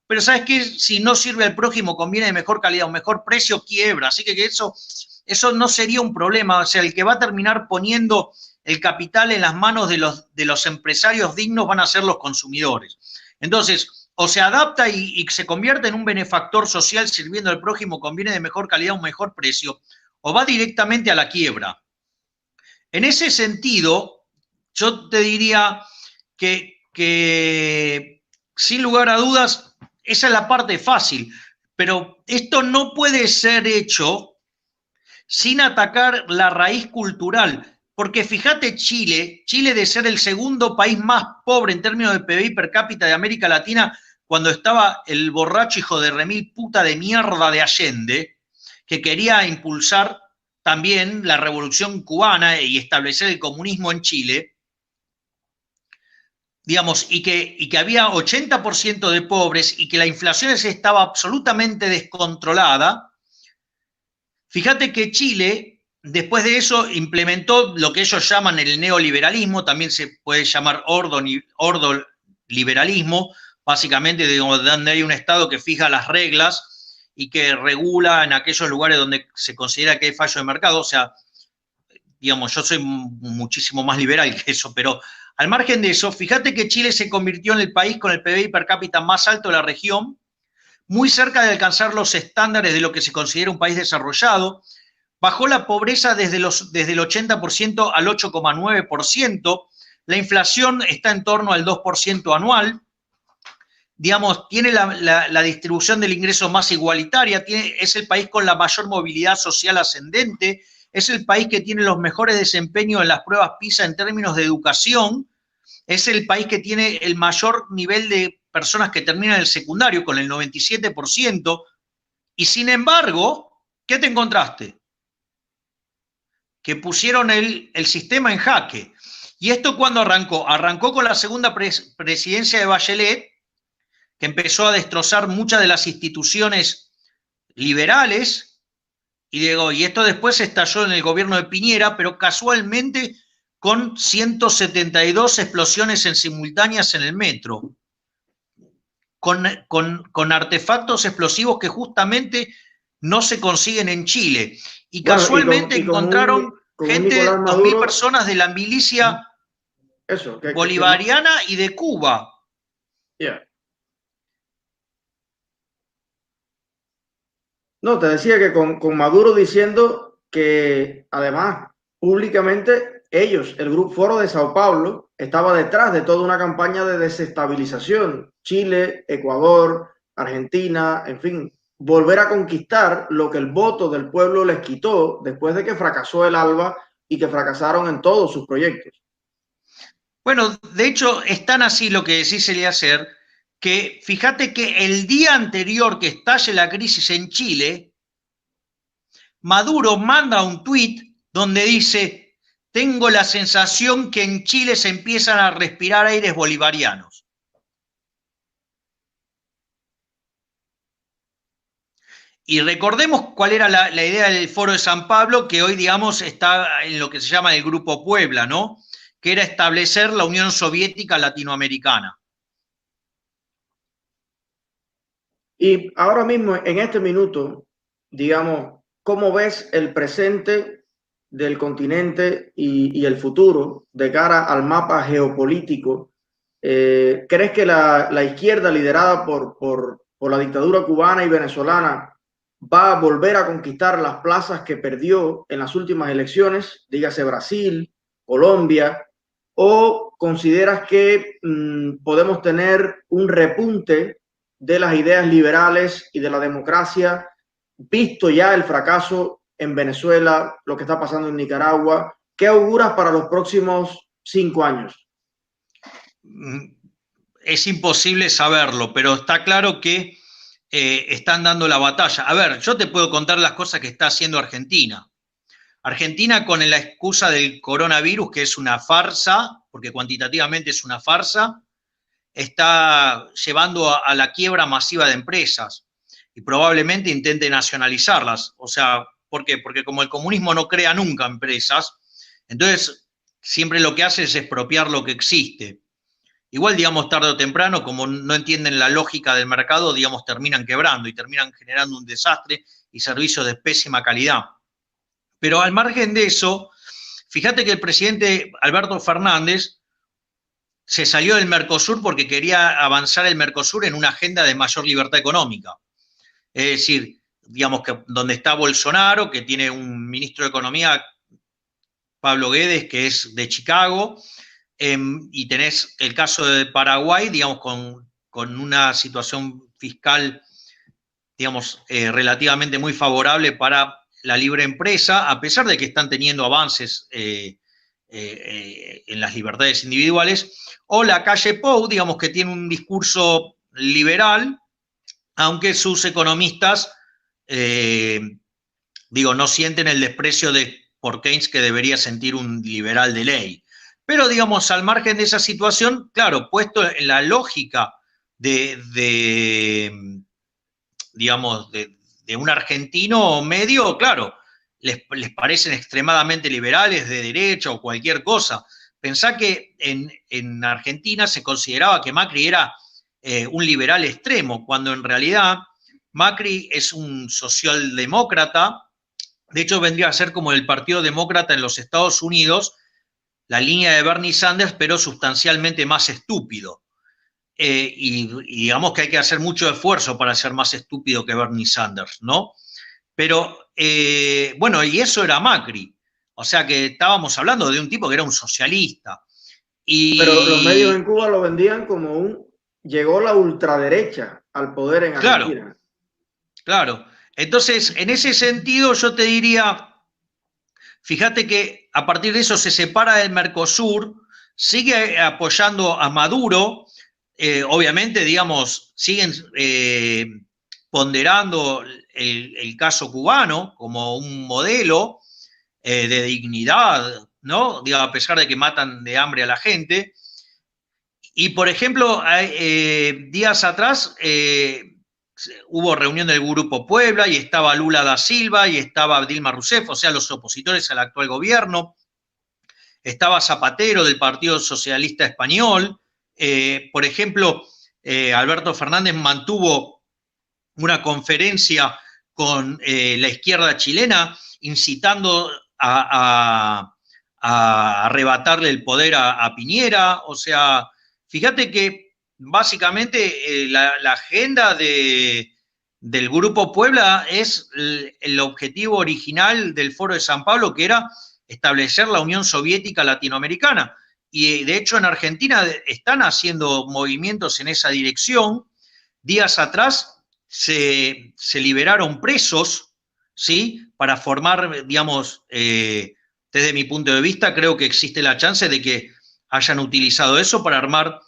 pero ¿sabes qué? Si no sirve al prójimo, conviene de mejor calidad o mejor precio, quiebra. Así que eso no sería un problema. O sea, el que va a terminar poniendo el capital en las manos de los empresarios dignos van a ser los consumidores. Entonces, o se adapta y se convierte en un benefactor social sirviendo al prójimo, conviene de mejor calidad, un mejor precio, o va directamente a la quiebra. En ese sentido, yo te diría que sin lugar a dudas, esa es la parte fácil, pero esto no puede ser hecho sin atacar la raíz cultural, porque fíjate Chile de ser el segundo país más pobre en términos de PBI per cápita de América Latina, cuando estaba el borracho hijo de remil puta de mierda de Allende, que quería impulsar también la revolución cubana y establecer el comunismo en Chile, digamos, y que había 80% de pobres y que la inflación estaba absolutamente descontrolada. Fíjate que Chile, después de eso, implementó lo que ellos llaman el neoliberalismo, también se puede llamar ordoliberalismo, básicamente donde hay un Estado que fija las reglas y que regula en aquellos lugares donde se considera que hay fallo de mercado. O sea, digamos, yo soy muchísimo más liberal que eso, pero al margen de eso, fíjate que Chile se convirtió en el país con el PBI per cápita más alto de la región, muy cerca de alcanzar los estándares de lo que se considera un país desarrollado, bajó la pobreza desde el 80% al 8,9%, la inflación está en torno al 2% anual, digamos, tiene la distribución del ingreso más igualitaria, es el país con la mayor movilidad social ascendente, es el país que tiene los mejores desempeños en las pruebas PISA en términos de educación, es el país que tiene el mayor nivel de personas que terminan el secundario, con el 97%, y sin embargo, ¿qué te encontraste? Que pusieron el sistema en jaque. ¿Y esto cuándo arrancó? Arrancó con la segunda presidencia de Bachelet, que empezó a destrozar muchas de las instituciones liberales, y esto después estalló en el gobierno de Piñera, pero casualmente con 172 explosiones en simultáneas en el metro, con artefactos explosivos que justamente no se consiguen en Chile. Y bueno, casualmente encontraron gente, 2.000 personas de la milicia bolivariana y de Cuba. Yeah. No, te decía que con Maduro diciendo que además públicamente ellos, el Grupo Foro de Sao Paulo, estaba detrás de toda una campaña de desestabilización. Chile, Ecuador, Argentina, en fin, volver a conquistar lo que el voto del pueblo les quitó después de que fracasó el ALBA y que fracasaron en todos sus proyectos. Bueno, de hecho, es tan así lo que decís, Eliezer, que fíjate que el día anterior que estalle la crisis en Chile, Maduro manda un tuit donde dice: tengo la sensación que en Chile se empiezan a respirar aires bolivarianos. Y recordemos cuál era la idea del Foro de San Pablo, que hoy, digamos, está en lo que se llama el Grupo Puebla, ¿no? Que era establecer la Unión Soviética Latinoamericana. Y ahora mismo, en este minuto, digamos, ¿cómo ves el presente del continente y el futuro de cara al mapa geopolítico? ¿Crees que la izquierda liderada por la dictadura cubana y venezolana va a volver a conquistar las plazas que perdió en las últimas elecciones, dígase Brasil, Colombia, o consideras que podemos tener un repunte de las ideas liberales y de la democracia, visto ya el fracaso en Venezuela, lo que está pasando en Nicaragua? ¿Qué auguras para los próximos 5 años? Es imposible saberlo, pero está claro que están dando la batalla. A ver, yo te puedo contar las cosas que está haciendo Argentina. Argentina, con la excusa del coronavirus, que es una farsa, porque cuantitativamente es una farsa, está llevando a la quiebra masiva de empresas y probablemente intente nacionalizarlas. O sea, ¿por qué? Porque como el comunismo no crea nunca empresas, entonces siempre lo que hace es expropiar lo que existe. Igual, digamos, tarde o temprano, como no entienden la lógica del mercado, digamos, terminan quebrando y terminan generando un desastre y servicios de pésima calidad. Pero al margen de eso, fíjate que el presidente Alberto Fernández se salió del Mercosur porque quería avanzar el Mercosur en una agenda de mayor libertad económica. Es decir, digamos que donde está Bolsonaro, que tiene un ministro de Economía, Pablo Guedes, que es de Chicago, y tenés el caso de Paraguay, digamos, con una situación fiscal, digamos, relativamente muy favorable para la libre empresa, a pesar de que están teniendo avances en las libertades individuales, o la calle Pou, digamos, que tiene un discurso liberal, aunque sus economistas, no sienten el desprecio por Keynes que debería sentir un liberal de ley. Pero, digamos, al margen de esa situación, claro, puesto en la lógica de un argentino medio, claro, les parecen extremadamente liberales, de derecha o cualquier cosa. Pensá que en Argentina se consideraba que Macri era un liberal extremo, cuando en realidad Macri es un socialdemócrata. De hecho, vendría a ser como el Partido Demócrata en los Estados Unidos, la línea de Bernie Sanders, pero sustancialmente más estúpido. Y digamos que hay que hacer mucho esfuerzo para ser más estúpido que Bernie Sanders, ¿no? Pero, bueno, y eso era Macri. O sea que estábamos hablando de un tipo que era un socialista. Pero los medios en Cuba lo vendían como llegó la ultraderecha al poder en Argentina. Claro. Entonces, en ese sentido, yo te diría, fíjate que a partir de eso se separa del Mercosur, sigue apoyando a Maduro, obviamente, digamos, siguen ponderando el caso cubano como un modelo de dignidad, ¿no? Digo, a pesar de que matan de hambre a la gente. Y, por ejemplo, días atrás hubo reunión del Grupo Puebla y estaba Lula da Silva y estaba Dilma Rousseff, o sea, los opositores al actual gobierno. Estaba Zapatero del Partido Socialista Español. Por ejemplo, Alberto Fernández mantuvo una conferencia con la izquierda chilena incitando a arrebatarle el poder a Piñera. O sea, fíjate que básicamente la agenda del Grupo Puebla es el objetivo original del Foro de San Pablo, que era establecer la Unión Soviética Latinoamericana. Y de hecho en Argentina están haciendo movimientos en esa dirección. Días atrás se liberaron presos, ¿sí? Para formar, digamos, desde mi punto de vista, creo que existe la chance de que hayan utilizado eso para armar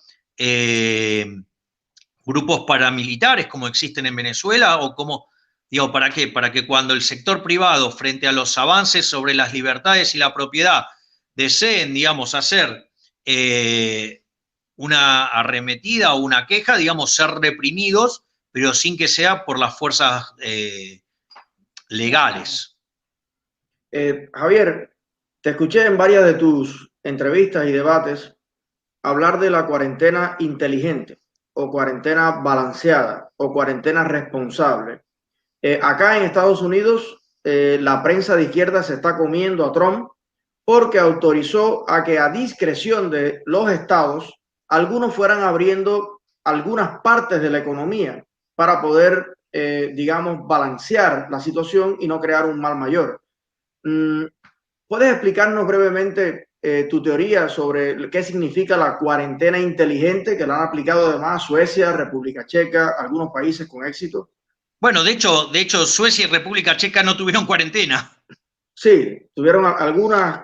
grupos paramilitares como existen en Venezuela, o como, digo, ¿para qué? Para que cuando el sector privado, frente a los avances sobre las libertades y la propiedad, deseen, digamos, hacer una arremetida o una queja, digamos, ser reprimidos, pero sin que sea por las fuerzas legales. Javier, te escuché en varias de tus entrevistas y debates hablar de la cuarentena inteligente o cuarentena balanceada o cuarentena responsable. Acá en Estados Unidos, la prensa de izquierda se está comiendo a Trump porque autorizó a que a discreción de los estados, algunos fueran abriendo algunas partes de la economía para poder, digamos, balancear la situación y no crear un mal mayor. ¿Puedes explicarnos brevemente tu teoría sobre qué significa la cuarentena inteligente, que la han aplicado además Suecia, República Checa, algunos países con éxito? Bueno, de hecho, Suecia y República Checa no tuvieron cuarentena. Sí, tuvieron algunas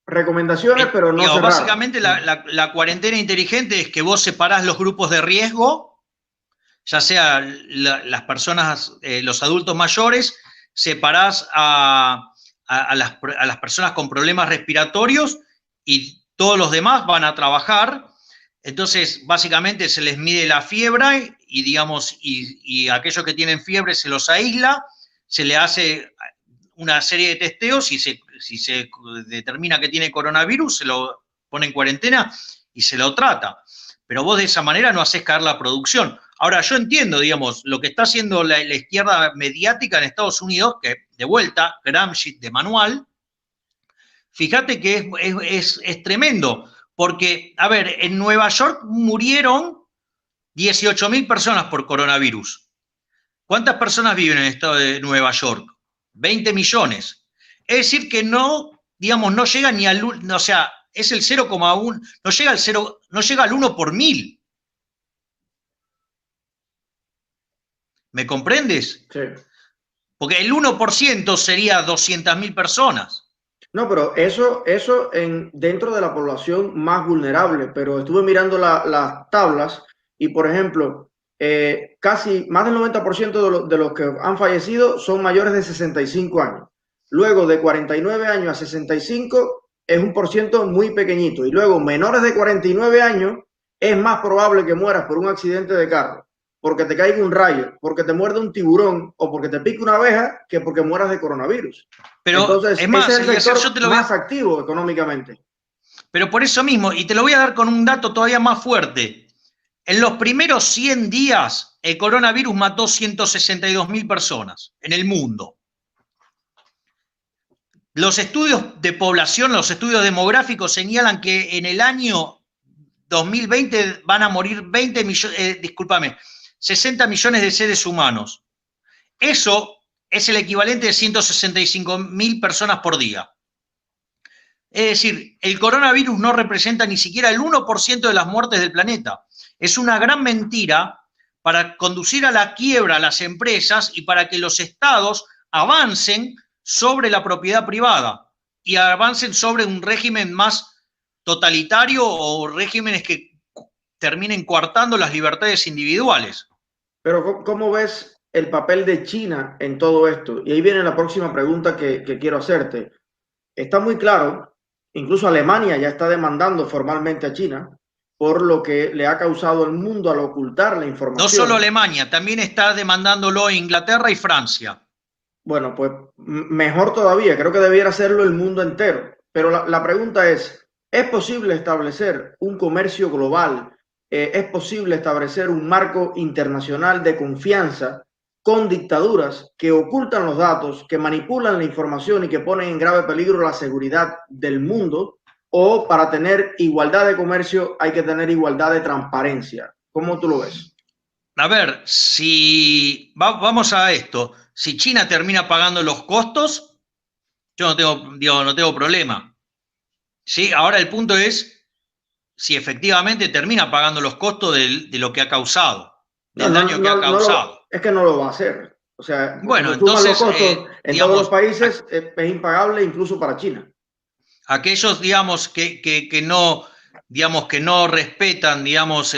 recomendaciones, pero no cerraron. Básicamente la cuarentena inteligente es que vos separás los grupos de riesgo, ya sea las personas, los adultos mayores, separás a las personas con problemas respiratorios y todos los demás van a trabajar. Entonces, básicamente se les mide la fiebre y, digamos, y aquellos que tienen fiebre se los aísla, se le hace una serie de testeos y si se determina que tiene coronavirus, se lo pone en cuarentena y se lo trata. Pero vos de esa manera no hacés caer la producción. Ahora, yo entiendo, digamos, lo que está haciendo la izquierda mediática en Estados Unidos, que de vuelta, Gramsci de manual, fíjate que es tremendo, porque, a ver, en Nueva York murieron 18.000 personas por coronavirus. ¿Cuántas personas viven en el estado de Nueva York? 20 millones. Es decir, que no, digamos, no llega ni al, o sea, es el 0,1, no llega al 1 por 1000. ¿Me comprendes? Sí. Porque el 1% sería 200.000 personas. No, pero eso dentro de la población más vulnerable, pero estuve mirando las tablas y, por ejemplo, casi más del 90% de los que han fallecido son mayores de 65 años. Luego, de 49 años a 65 es un porciento muy pequeñito. Y luego, menores de 49 años, es más probable que mueras por un accidente de carro, porque te caiga un rayo, porque te muerde un tiburón o porque te pique una abeja, que porque mueras de coronavirus. Pero entonces, es más, ese es el sector más activo económicamente. Pero por eso mismo, y te lo voy a dar con un dato todavía más fuerte. En los primeros 100 días, el coronavirus mató 162.000 personas en el mundo. Los estudios de población, los estudios demográficos señalan que en el año 2020 van a morir 60 millones de seres humanos. Eso es el equivalente de 165.000 personas por día. Es decir, el coronavirus no representa ni siquiera el 1% de las muertes del planeta. Es una gran mentira para conducir a la quiebra a las empresas y para que los estados avancen sobre la propiedad privada y avancen sobre un régimen más totalitario o regímenes que terminen coartando las libertades individuales. Pero ¿cómo ves el papel de China en todo esto? Y ahí viene la próxima pregunta que quiero hacerte. Está muy claro, incluso Alemania ya está demandando formalmente a China por lo que le ha causado al mundo al ocultar la información. No solo Alemania, también está demandándolo Inglaterra y Francia. Bueno, pues mejor todavía, creo que debiera hacerlo el mundo entero. Pero la pregunta ¿es posible establecer un comercio global? ¿Es posible establecer un marco internacional de confianza con dictaduras que ocultan los datos, que manipulan la información y que ponen en grave peligro la seguridad del mundo? ¿O para tener igualdad de comercio hay que tener igualdad de transparencia? ¿Cómo tú lo ves? A ver, si vamos a esto, si China termina pagando los costos, yo no tengo problema. ¿Sí? Ahora el punto es si efectivamente termina pagando los costos de lo que ha causado, del daño que ha causado. Es que no lo va a hacer. O sea, bueno, entonces, los costos en todos los países es impagable incluso para China. Aquellos, digamos, que no respetan, digamos,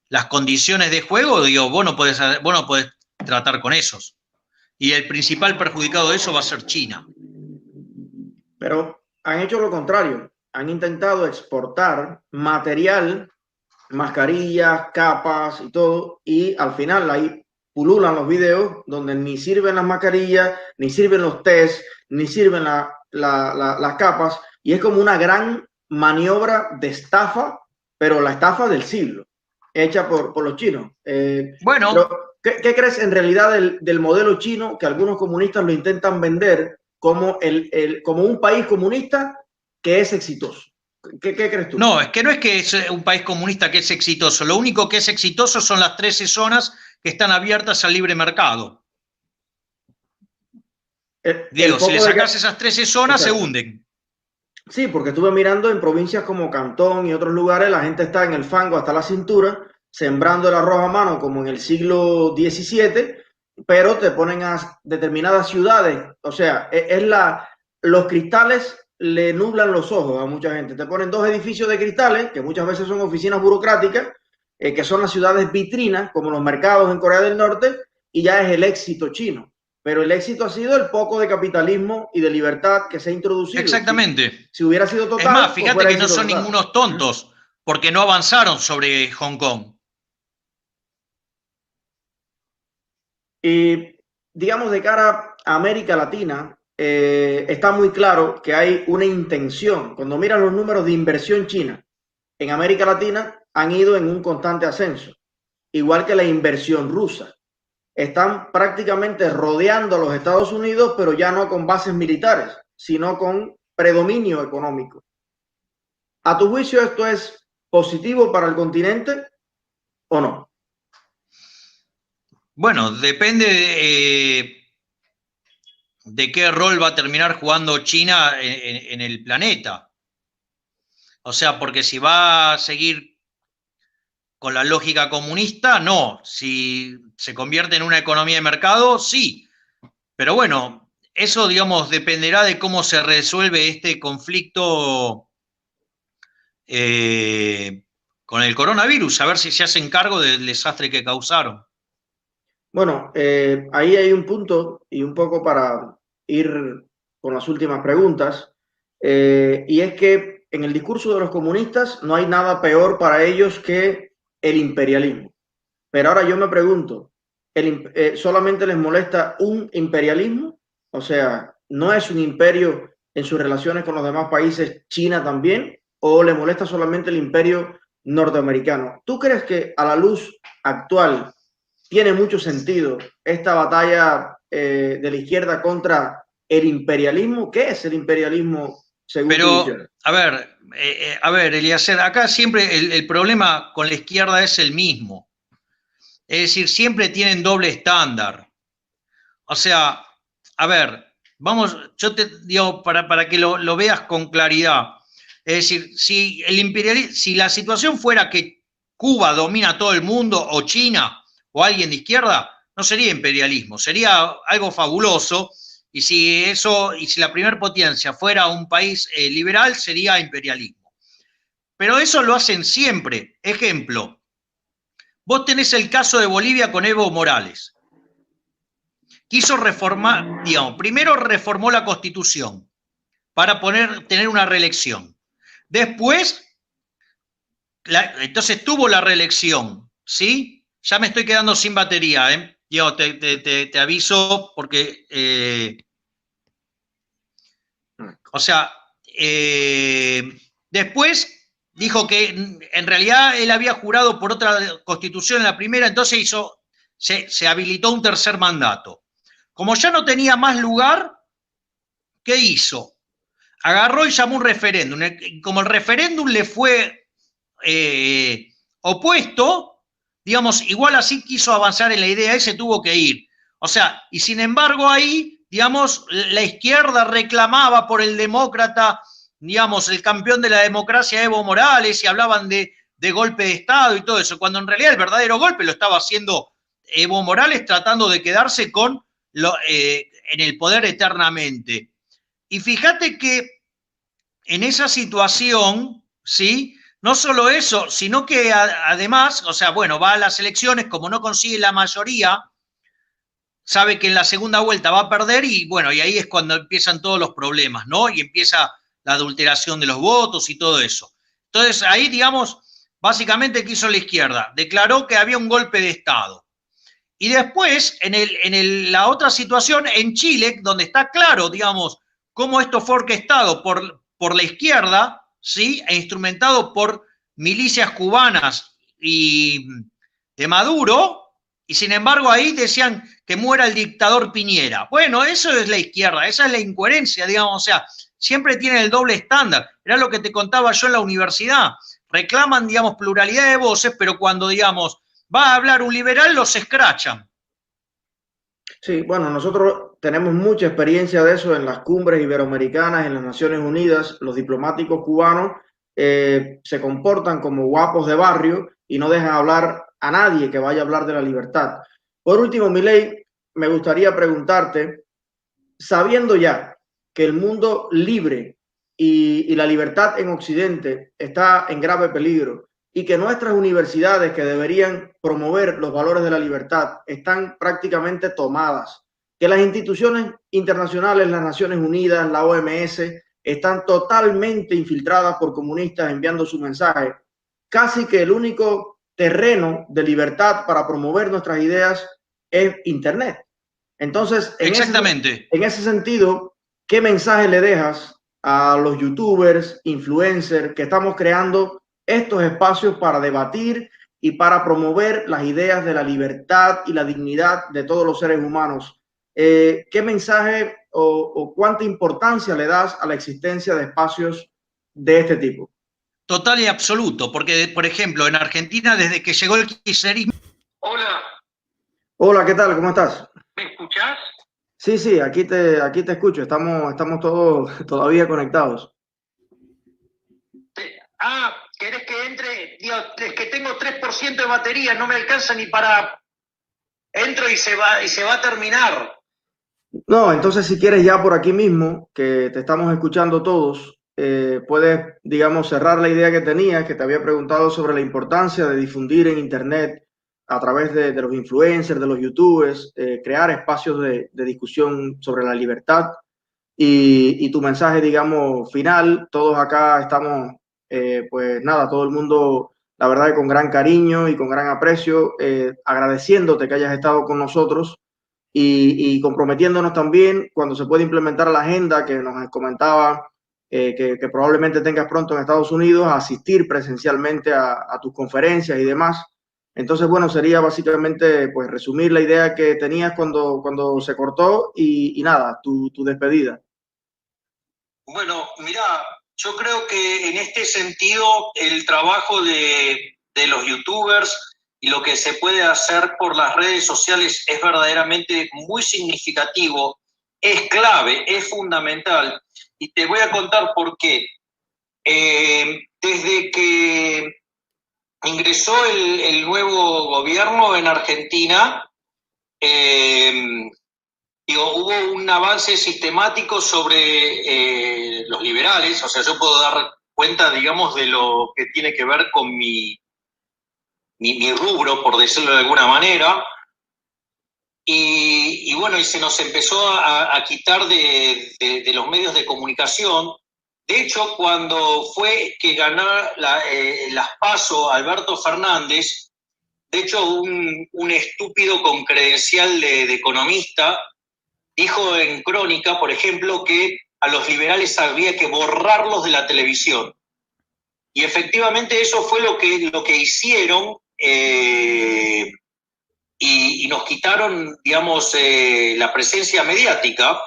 las condiciones de juego, digo, vos no podés tratar con esos. Y el principal perjudicado de eso va a ser China. Pero han hecho lo contrario. Han intentado exportar material, mascarillas, capas y todo, y al final ahí pululan los videos donde ni sirven las mascarillas, ni sirven los test, ni sirven las capas, y es como una gran maniobra de estafa, pero la estafa del siglo, hecha por los chinos. Bueno, ¿qué crees en realidad del modelo chino que algunos comunistas lo intentan vender como un país comunista que es exitoso? ¿Qué crees tú? No, es que es un país comunista que es exitoso. Lo único que es exitoso son las 13 zonas que están abiertas al libre mercado. Digo, si le sacas esas 13 zonas, exacto, se hunden. Sí, porque estuve mirando en provincias como Cantón y otros lugares, la gente está en el fango hasta la cintura, sembrando el arroz a mano como en el siglo XVII, pero te ponen a determinadas ciudades. O sea, los cristales le nublan los ojos a mucha gente. Te ponen 2 edificios de cristales, que muchas veces son oficinas burocráticas, que son las ciudades vitrinas, como los mercados en Corea del Norte, y ya es el éxito chino. Pero el éxito ha sido el poco de capitalismo y de libertad que se ha introducido. Exactamente. Si hubiera sido total... Es más, fíjate pues que no son total. Ningunos tontos, porque no avanzaron sobre Hong Kong. Y digamos, de cara a América Latina, está muy claro que hay una intención. Cuando miras los números de inversión china en América Latina, han ido en un constante ascenso, igual que la inversión rusa. Están prácticamente rodeando a los Estados Unidos, pero ya no con bases militares, sino con predominio económico. ¿A tu juicio esto es positivo para el continente o no? Bueno, depende de qué rol va a terminar jugando China en el planeta. O sea, porque si va a seguir con la lógica comunista, no. Si se convierte en una economía de mercado, sí. Pero bueno, eso, digamos, dependerá de cómo se resuelve este conflicto con el coronavirus, a ver si se hacen cargo del desastre que causaron. Bueno, ahí hay un punto y un poco para ir con las últimas preguntas, y es que en el discurso de los comunistas no hay nada peor para ellos que el imperialismo. Pero ahora yo me pregunto, ¿solamente les molesta un imperialismo? O sea, ¿no es un imperio en sus relaciones con los demás países, China también? ¿O le molesta solamente el imperio norteamericano? ¿Tú crees que a la luz actual tiene mucho sentido esta batalla de la izquierda contra el imperialismo? ¿Qué es el imperialismo según tu visión? A ver, Eliezer, acá siempre el problema con la izquierda es el mismo. Es decir, siempre tienen doble estándar. O sea, a ver, vamos, yo te digo para que lo veas con claridad. Es decir, si la situación fuera que Cuba domina todo el mundo, o China, o alguien de izquierda, no sería imperialismo, sería algo fabuloso. Y si la primer potencia fuera un país liberal, sería imperialismo. Pero eso lo hacen siempre. Ejemplo, vos tenés el caso de Bolivia con Evo Morales. Quiso reformar, digamos, primero reformó la Constitución para tener una reelección. Después, entonces tuvo la reelección, ¿sí? Ya me estoy quedando sin batería, ¿eh? Yo te aviso porque, o sea, después dijo que en realidad él había jurado por otra constitución en la primera, entonces se habilitó un tercer mandato. Como ya no tenía más lugar, ¿qué hizo? Agarró y llamó un referéndum. Como el referéndum le fue opuesto, digamos, igual así quiso avanzar en la idea y se tuvo que ir. O sea, y sin embargo ahí, digamos, la izquierda reclamaba por el demócrata, digamos, el campeón de la democracia, Evo Morales, y hablaban de golpe de Estado y todo eso, cuando en realidad el verdadero golpe lo estaba haciendo Evo Morales tratando de quedarse en el poder eternamente. Y fíjate que en esa situación, ¿sí? No solo eso, sino que además, o sea, bueno, va a las elecciones, como no consigue la mayoría, sabe que en la segunda vuelta va a perder y bueno, y ahí es cuando empiezan todos los problemas, ¿no? Y empieza la adulteración de los votos y todo eso. Entonces ahí, digamos, básicamente, ¿qué hizo la izquierda? Declaró que había un golpe de Estado. Y después, la otra situación, en Chile, donde está claro, digamos, cómo esto fue orquestado por la izquierda, ¿sí? E instrumentado por milicias cubanas y de Maduro, y sin embargo ahí decían que muera el dictador Piñera. Bueno, eso es la izquierda, esa es la incoherencia, digamos, o sea, siempre tienen el doble estándar. Era lo que te contaba yo en la universidad. Reclaman, digamos, pluralidad de voces, pero cuando, digamos, va a hablar un liberal, los escrachan. Sí, bueno, nosotros tenemos mucha experiencia de eso en las cumbres iberoamericanas, en las Naciones Unidas. Los diplomáticos cubanos se comportan como guapos de barrio y no dejan hablar a nadie que vaya a hablar de la libertad. Por último, Milei, me gustaría preguntarte, sabiendo ya que el mundo libre y la libertad en Occidente está en grave peligro, y que nuestras universidades que deberían promover los valores de la libertad están prácticamente tomadas, que las instituciones internacionales, las Naciones Unidas, la OMS, están totalmente infiltradas por comunistas enviando su mensaje. Casi que el único terreno de libertad para promover nuestras ideas es Internet. Entonces, Exactamente. En ese sentido, ¿qué mensaje le dejas a los youtubers, influencers, que estamos creando estos espacios para debatir y para promover las ideas de la libertad y la dignidad de todos los seres humanos? ¿Qué mensaje o cuánta importancia le das a la existencia de espacios de este tipo? Total y absoluto, porque, por ejemplo, en Argentina, desde que llegó el kirchnerismo... Hola, Hola, ¿qué tal? ¿Cómo estás? ¿me escuchás? Sí, sí, aquí te escucho. Estamos todos todavía conectados. ¿Querés que entre? Dios, es que tengo 3% de batería, no me alcanza ni para... Entro y se va a terminar. No, entonces si quieres ya por aquí mismo, que te estamos escuchando todos, puedes, digamos, cerrar la idea que tenías, que te había preguntado sobre la importancia de difundir en Internet a través de los influencers, de los youtubers, crear espacios de discusión sobre la libertad y tu mensaje, digamos, final. Todos acá estamos, pues nada, todo el mundo, la verdad, que con gran cariño y con gran aprecio, agradeciéndote que hayas estado con nosotros y comprometiéndonos también cuando se puede implementar la agenda que nos comentaba, que probablemente tengas pronto en Estados Unidos, a asistir presencialmente a tus conferencias y demás. Entonces, bueno, sería básicamente pues resumir la idea que tenías cuando se cortó y nada, tu despedida. Bueno, mirá, yo creo que en este sentido el trabajo de los youtubers y lo que se puede hacer por las redes sociales es verdaderamente muy significativo, es clave, es fundamental. Y te voy a contar por qué. Desde que ingresó el nuevo gobierno en Argentina, hubo un avance sistemático sobre los liberales, o sea, yo puedo dar cuenta, digamos, de lo que tiene que ver con mi rubro, por decirlo de alguna manera, y bueno, y se nos empezó a quitar de los medios de comunicación. De hecho, cuando fue que ganó las PASO Alberto Fernández, de hecho, un estúpido con credencial de economista dijo en Crónica, por ejemplo, que a los liberales había que borrarlos de la televisión. Y efectivamente eso fue lo que hicieron, y nos quitaron, digamos, la presencia mediática,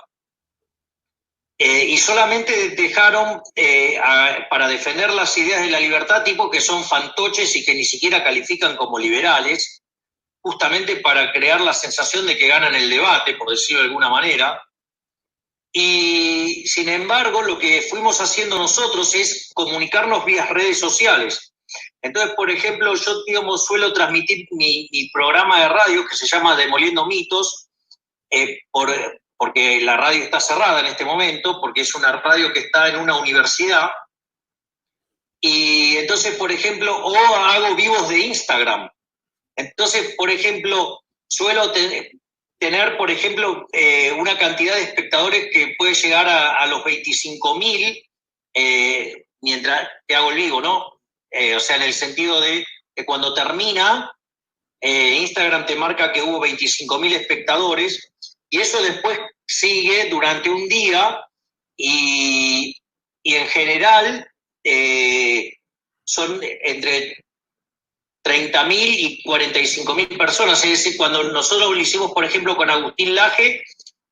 y solamente dejaron para defender las ideas de la libertad tipo que son fantoches y que ni siquiera califican como liberales, justamente para crear la sensación de que ganan el debate, por decirlo de alguna manera. Y sin embargo, lo que fuimos haciendo nosotros es comunicarnos vía redes sociales. Entonces, por ejemplo, yo, digamos, suelo transmitir mi programa de radio que se llama Demoliendo Mitos, porque la radio está cerrada en este momento, porque es una radio que está en una universidad. Y entonces, por ejemplo, o hago vivos de Instagram. Entonces, por ejemplo, suelo tener, por ejemplo, una cantidad de espectadores que puede llegar a los 25.000 mientras te hago el vivo, ¿no? O sea, en el sentido de que cuando termina, Instagram te marca que hubo 25.000 espectadores y eso después sigue durante un día y en general son entre 30.000 y 45.000 personas. Es decir, cuando nosotros lo hicimos, por ejemplo, con Agustín Laje,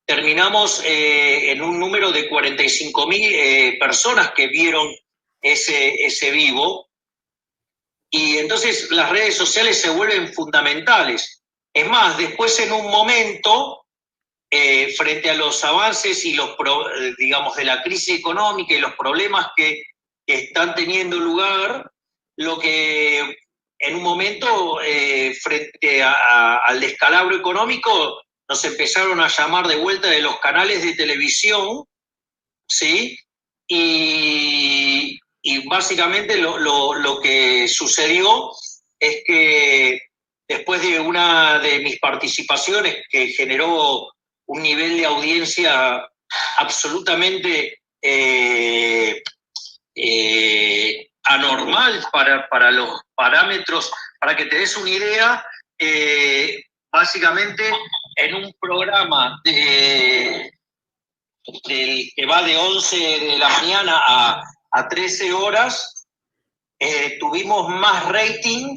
terminamos en un número de 45.000 personas que vieron ese vivo. Y entonces las redes sociales se vuelven fundamentales. Es más, después en un momento, frente a los avances y digamos, de la crisis económica y los problemas que están teniendo lugar, lo que en un momento, frente al descalabro económico, nos empezaron a llamar de vuelta de los canales de televisión, ¿sí? Y y básicamente lo que sucedió es que después de una de mis participaciones que generó un nivel de audiencia absolutamente anormal para los parámetros, para que te des una idea, básicamente en un programa que va de 11 de la mañana a 13 horas, tuvimos más rating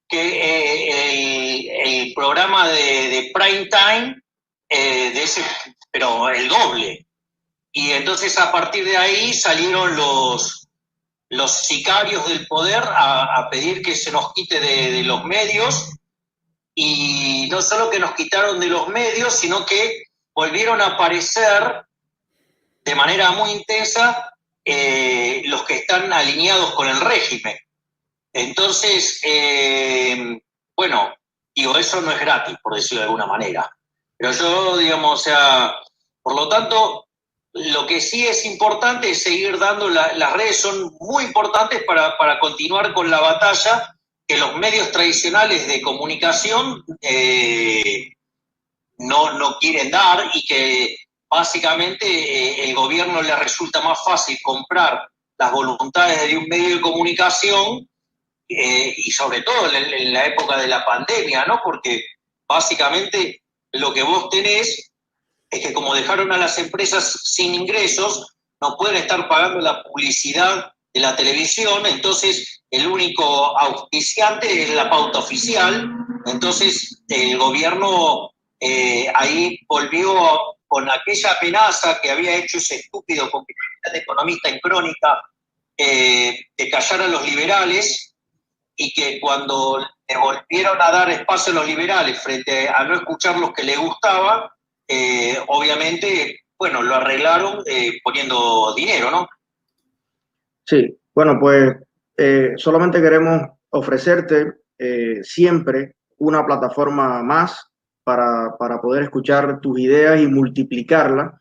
que el programa de prime time, pero el doble. Y entonces a partir de ahí salieron los sicarios del poder a pedir que se nos quite de los medios, y no solo que nos quitaron de los medios, sino que volvieron a aparecer de manera muy intensa los que están alineados con el régimen. Entonces, bueno, digo, eso no es gratis, por decirlo de alguna manera. Pero yo, digamos, o sea, por lo tanto, lo que sí es importante es seguir dando, las redes son muy importantes para continuar con la batalla que los medios tradicionales de comunicación no quieren dar, y que básicamente el gobierno le resulta más fácil comprar las voluntades de un medio de comunicación, y sobre todo en la época de la pandemia, ¿no? Porque básicamente lo que vos tenés es que como dejaron a las empresas sin ingresos, no pueden estar pagando la publicidad de la televisión, entonces el único auspiciante es la pauta oficial. Entonces el gobierno ahí volvió con aquella amenaza que había hecho ese estúpido economista en Crónica, de callar a los liberales, y que cuando le volvieron a dar espacio a los liberales frente a no escuchar los que les gustaba, obviamente, bueno, lo arreglaron poniendo dinero, ¿no? Sí, bueno, pues solamente queremos ofrecerte siempre una plataforma más para poder escuchar tus ideas y multiplicarlas.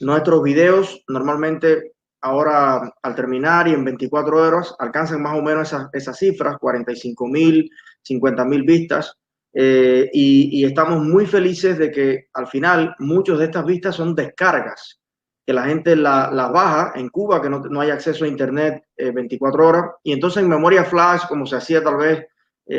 Nuestros videos normalmente ahora al terminar y en 24 horas alcanzan más o menos esas cifras, 45.000, 50.000 vistas. Y estamos muy felices de que al final muchas de estas vistas son descargas, que la gente las baja en Cuba, que no hay acceso a internet 24 horas, y entonces en memoria flash, como se hacía tal vez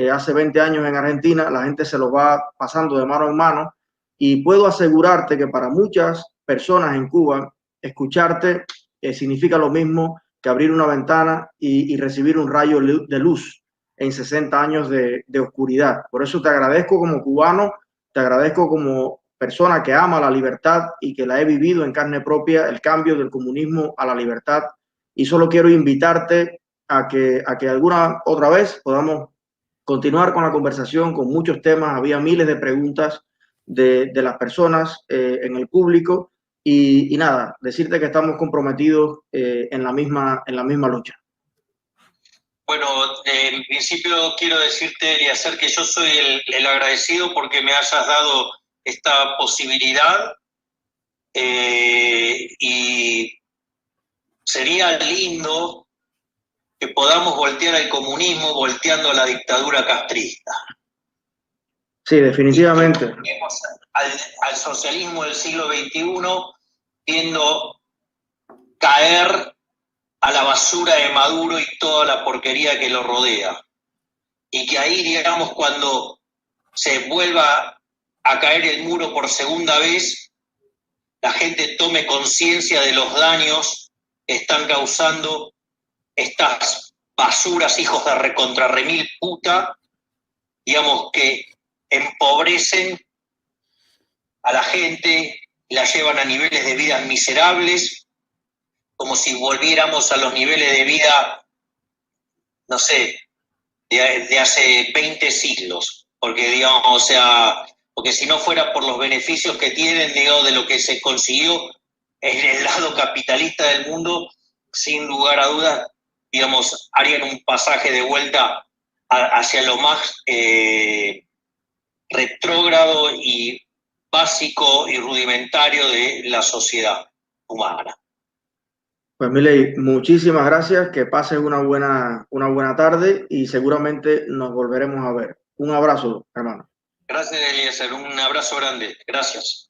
hace 20 años en Argentina, la gente se los va pasando de mano en mano, y puedo asegurarte que para muchas personas en Cuba, escucharte significa lo mismo que abrir una ventana y recibir un rayo de luz en 60 años de oscuridad. Por eso te agradezco como cubano, te agradezco como persona que ama la libertad y que la he vivido en carne propia, el cambio del comunismo a la libertad. Y solo quiero invitarte a que alguna otra vez podamos continuar con la conversación, con muchos temas. Había miles de preguntas de las personas en el público, y nada, decirte que estamos comprometidos en la misma lucha. Bueno, en principio quiero decirte, Eliezer, que yo soy el agradecido porque me hayas dado esta posibilidad, y sería lindo que podamos voltear al comunismo volteando a la dictadura castrista. Sí, definitivamente. Al socialismo del siglo XXI viendo caer a la basura de Maduro y toda la porquería que lo rodea. Y que ahí, digamos, cuando se vuelva a caer el muro por segunda vez, la gente tome conciencia de los daños que están causando estas basuras, hijos de recontrarremil puta, digamos, que empobrecen a la gente y la llevan a niveles de vida miserables, como si volviéramos a los niveles de vida, no sé, de hace 20 siglos, porque digamos, o sea, porque si no fuera por los beneficios que tienen, digamos, de lo que se consiguió en el lado capitalista del mundo, sin lugar a dudas, digamos, harían un pasaje de vuelta hacia lo más retrógrado y básico y rudimentario de la sociedad humana. Pues Milei, muchísimas gracias, que pases una buena tarde y seguramente nos volveremos a ver. Un abrazo, hermano. Gracias, Eliezer. Un abrazo grande. Gracias.